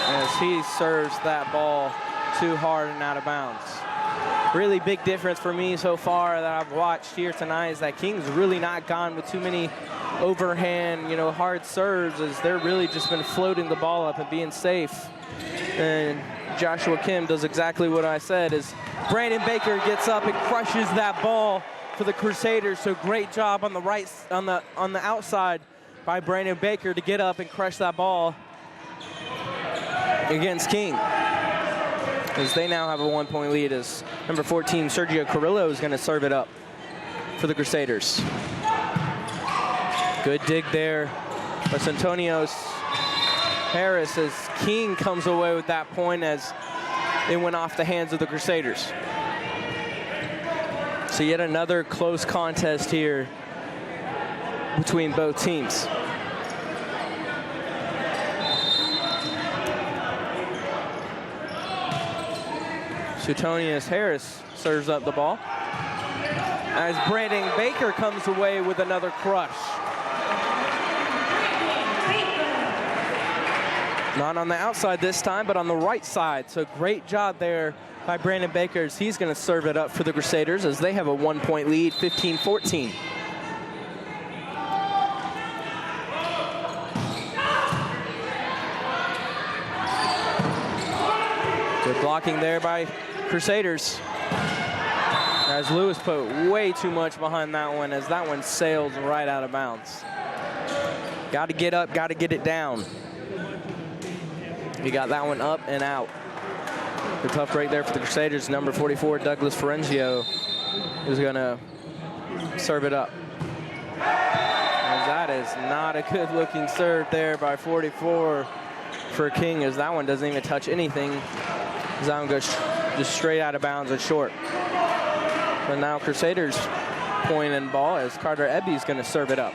As he serves that ball too hard and out of bounds. Really big difference for me so far that I've watched here tonight is that King's really not gone with too many overhand, hard serves as they're really just been floating the ball up and being safe. And Joshua Kim does exactly what I said as Brandon Baker gets up and crushes that ball for the Crusaders. So great job on the right, on the outside by Brandon Baker to get up and crush that ball against King. As they now have a 1-point lead as number 14, Sergio Carrillo, is gonna serve it up for the Crusaders. Good dig there by Suetonius Harris as King comes away with that point as it went off the hands of the Crusaders. So yet another close contest here between both teams. Suetonius Harris serves up the ball as Brandon Baker comes away with another crush. Not on the outside this time, but on the right side. So great job there by Brandon Baker as he's going to serve it up for the Crusaders as they have a 1-point lead, 15-14. Good blocking there by Crusaders. As Lewis put way too much behind that one as that one sails right out of bounds. Got to get up, got to get it down. He got that one up and out. The tough break there for the Crusaders. Number 44, Douglas Ferenzio, is going to serve it up. As that is not a good-looking serve there by 44 for King, as that one doesn't even touch anything. As that one goes just straight out of bounds and short. But now Crusaders point and ball as Carter Ebby is going to serve it up.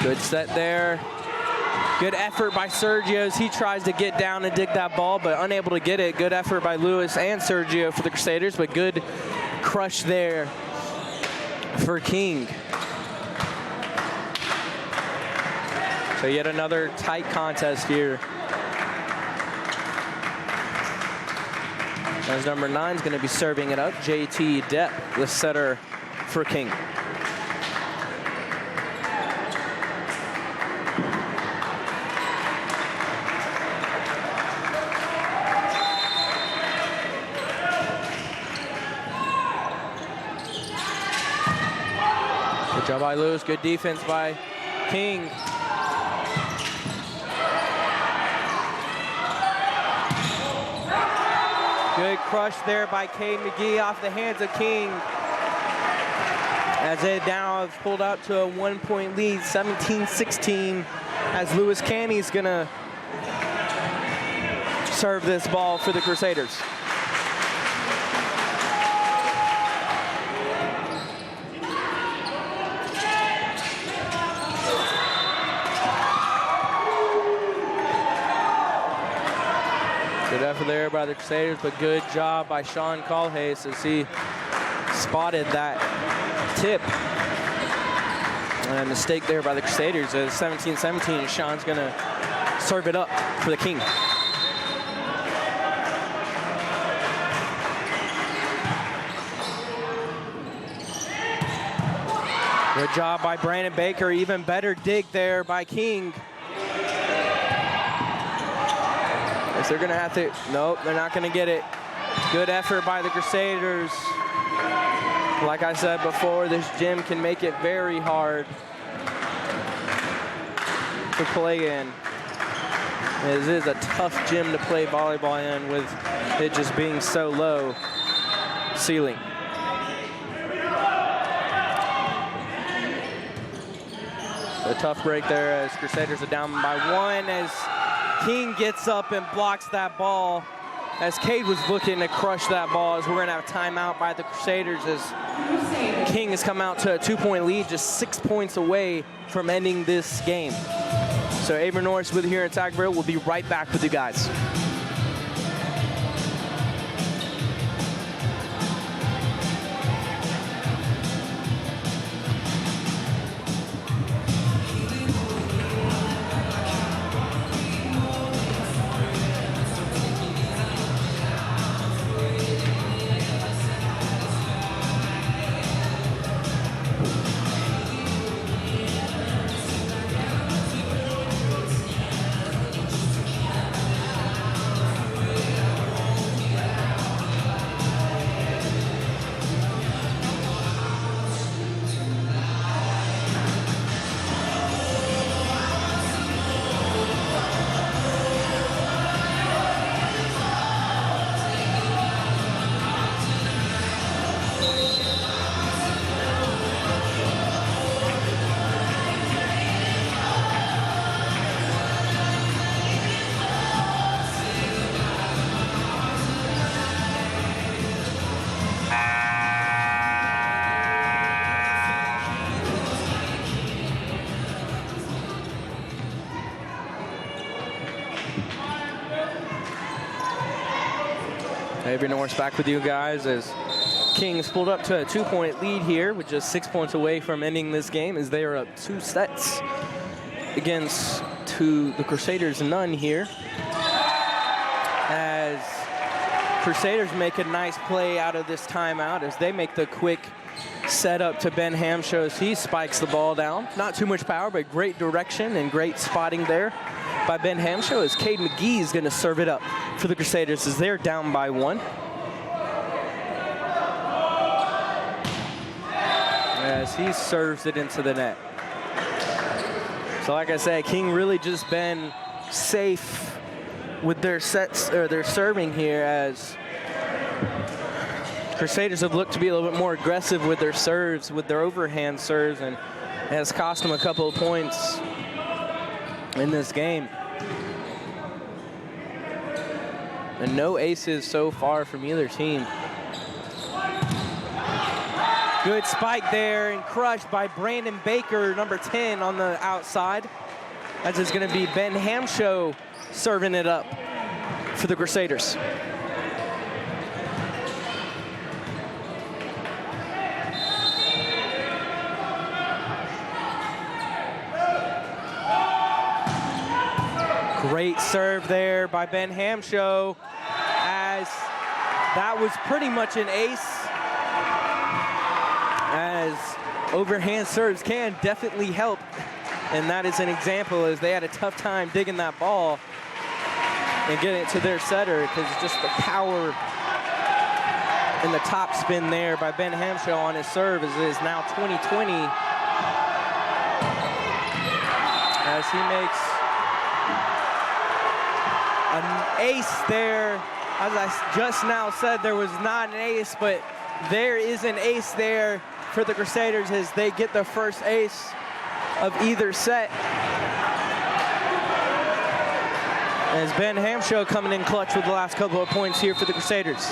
Good set there. Good effort by Sergio as he tries to get down and dig that ball, but unable to get it. Good effort by Lewis and Sergio for the Crusaders, but good crush there for King. So yet another tight contest here. As number 9 is going to be serving it up, JT Depp, the setter for King. Good job by Lewis. Good defense by King. Good crush there by Cade McGee off the hands of King. As they now have pulled out to a 1-point lead, 17-16, as Lewis Canny's gonna serve this ball for the Crusaders. Good effort there by the Crusaders, but good job by Sean Colhase as he spotted that tip. And a mistake there by the Crusaders as 17-17, and Sean's gonna serve it up for the King. Good job by Brandon Baker, even better dig there by King. Guess they're gonna have to, nope, they're not gonna get it. Good effort by the Crusaders. Like I said before, this gym can make it very hard to play in. It is a tough gym to play volleyball in with it just being so low ceiling. A tough break there as Crusaders are down by 1 as King gets up and blocks that ball as Cade was looking to crush that ball, as we're gonna have a timeout by the Crusaders as King has come out to a 2-point lead, just 6 points away from ending this game. So Avery Norris with you here in Tigerville. We'll be right back with you guys. Avery Norris back with you guys as Kings pulled up to a 2-point lead here with just 6 points away from ending this game as they are up 2 sets against the Crusaders none here. As Crusaders make a nice play out of this timeout as they make the quick setup to Ben Hamshaw as he spikes the ball down. Not too much power, but great direction and great spotting there by Ben Hamshaw as Cade McGee is gonna serve it up for the Crusaders as they're down by 1. As he serves it into the net. So like I said, King really just been safe with their sets, or their serving here, as Crusaders have looked to be a little bit more aggressive with their serves, with their overhand serves, and it has cost them a couple of points in this game. And no aces so far from either team. Good spike there and crushed by Brandon Baker, number 10 on the outside. As it's gonna be Ben Hamshaw serving it up for the Crusaders. Great serve there by Ben Hamshaw, as that was pretty much an ace, as overhand serves can definitely help, and that is an example as they had a tough time digging that ball and getting it to their setter because just the power and the top spin there by Ben Hamshaw on his serve is now 20-20 as he makes an ace there. As I just now said, there was not an ace, but there is an ace there for the Crusaders as they get the first ace of either set. As Ben Hamshow coming in clutch with the last couple of points here for the Crusaders.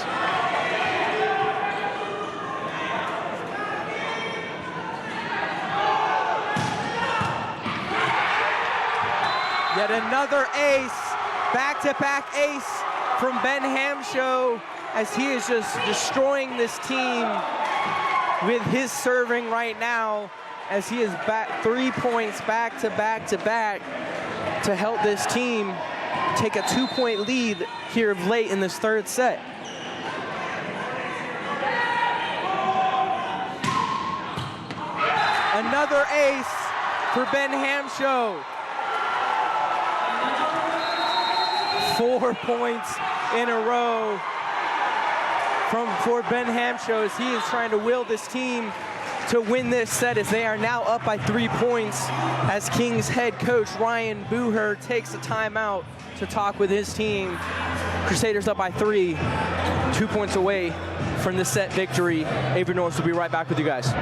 Yet another ace, back-to-back ace from Ben Hamshow as he is just destroying this team with his serving right now as he is back 3 points back to back to help this team take a 2-point lead here of late in this third set. Another ace for Ben Hamshow. 4 points in a row for Ben Hamshow as he is trying to will this team to win this set as they are now up by 3 points as Kings head coach Ryan Booher takes a timeout to talk with his team. Crusaders up by 3, 2 points away from the set victory. Avery Norris will be right back with you guys.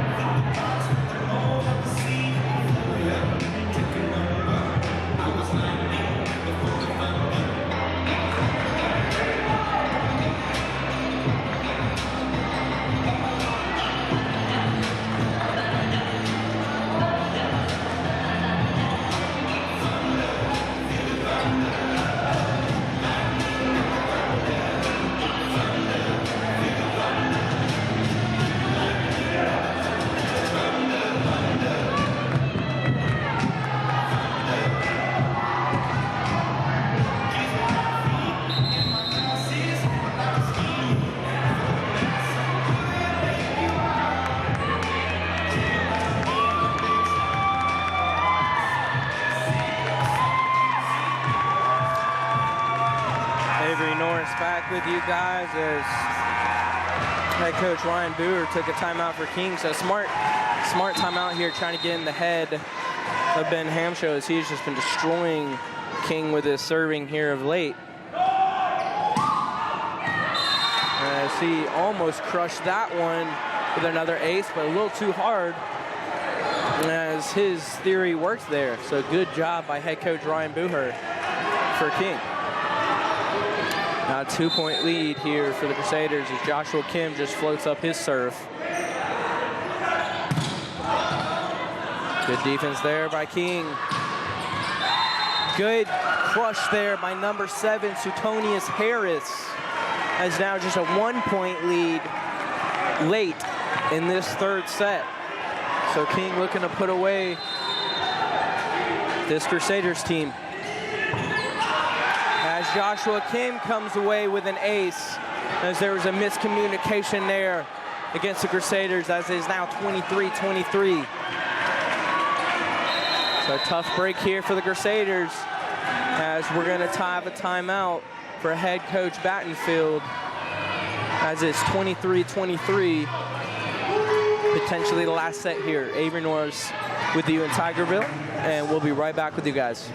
Back with you guys as head coach Ryan Booher took a timeout for King. So smart timeout here, trying to get in the head of Ben Hamshow as he's just been destroying King with his serving here of late. As he almost crushed that one with another ace, but a little too hard as his theory worked there. So good job by head coach Ryan Booher for King. Now a 2-point lead here for the Crusaders as Joshua Kim just floats up his serve. Good defense there by King. Good crush there by number 7, Suetonius Harris, as now just a 1-point lead late in this third set. So King looking to put away this Crusaders team. As Joshua Kim comes away with an ace, as there was a miscommunication there against the Crusaders, as it is now 23-23. So a tough break here for the Crusaders, as we're going to have a timeout for head coach Battenfield, as it's 23-23, potentially the last set here. Avery Norris with you in Tigerville, and we'll be right back with you guys.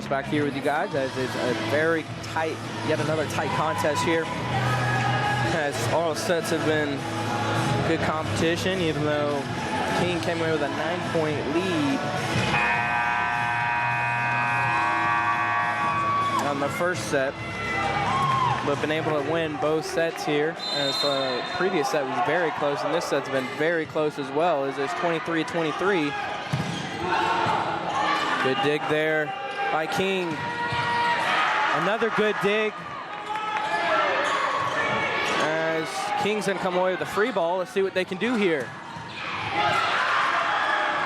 Back here with you guys as it's a very tight, yet another tight contest here. As all sets have been good competition, even though King came away with a 9-point lead on the first set. but been able to win both sets here, as the previous set was very close, and this set's been very close as well, as it's 23-23. Good dig there by King. Another good dig. As King's gonna come away with a free ball. Let's see what they can do here.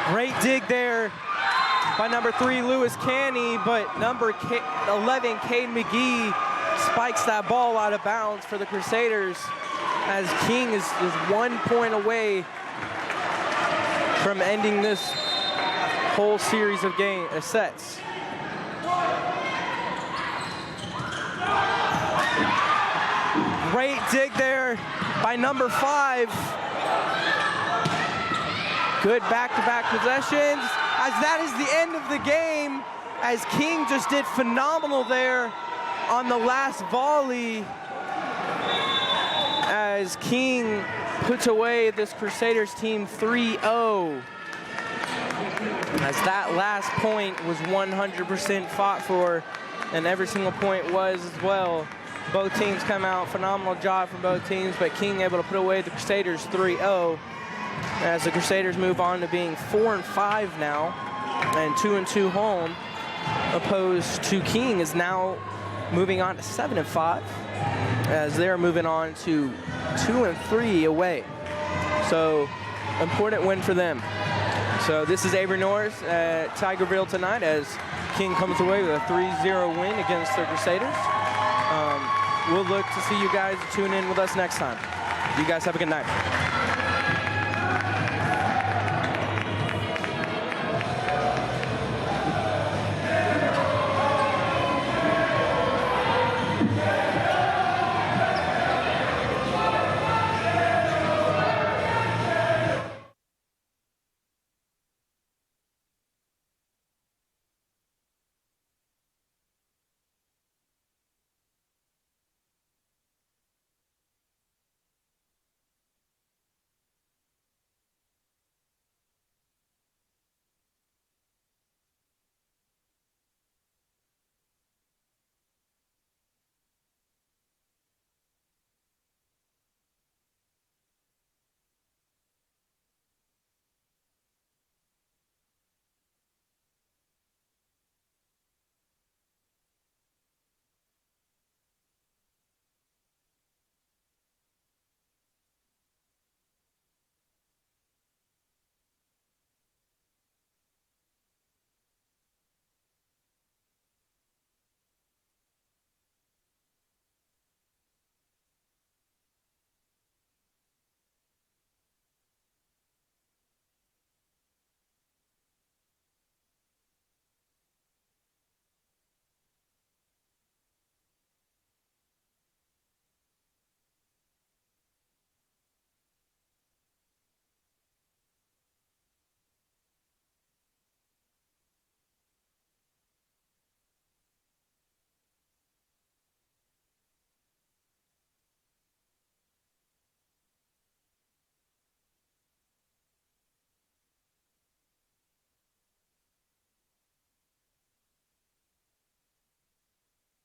Great dig there by number 3, Lewis Canny, but number 11, Cade McGee, spikes that ball out of bounds for the Crusaders, as King is 1 point away from ending this whole series of sets. Great dig there by number 5. Good back-to-back possessions, as that is the end of the game, as King just did phenomenal there on the last volley, as King puts away this Crusaders team 3-0. As that last point was 100% fought for, and every single point was as well. Both teams come out, phenomenal job from both teams, but King able to put away the Crusaders 3-0. As the Crusaders move on to being 4-5 now, and 2-2 home, opposed to King is now moving on to 7-5, as they're moving on to 2-3 away. So, important win for them. So this is Avery Norris at Tigerville tonight, as King comes away with a 3-0 win against the Crusaders. We'll look to see you guys tune in with us next time. You guys have a good night.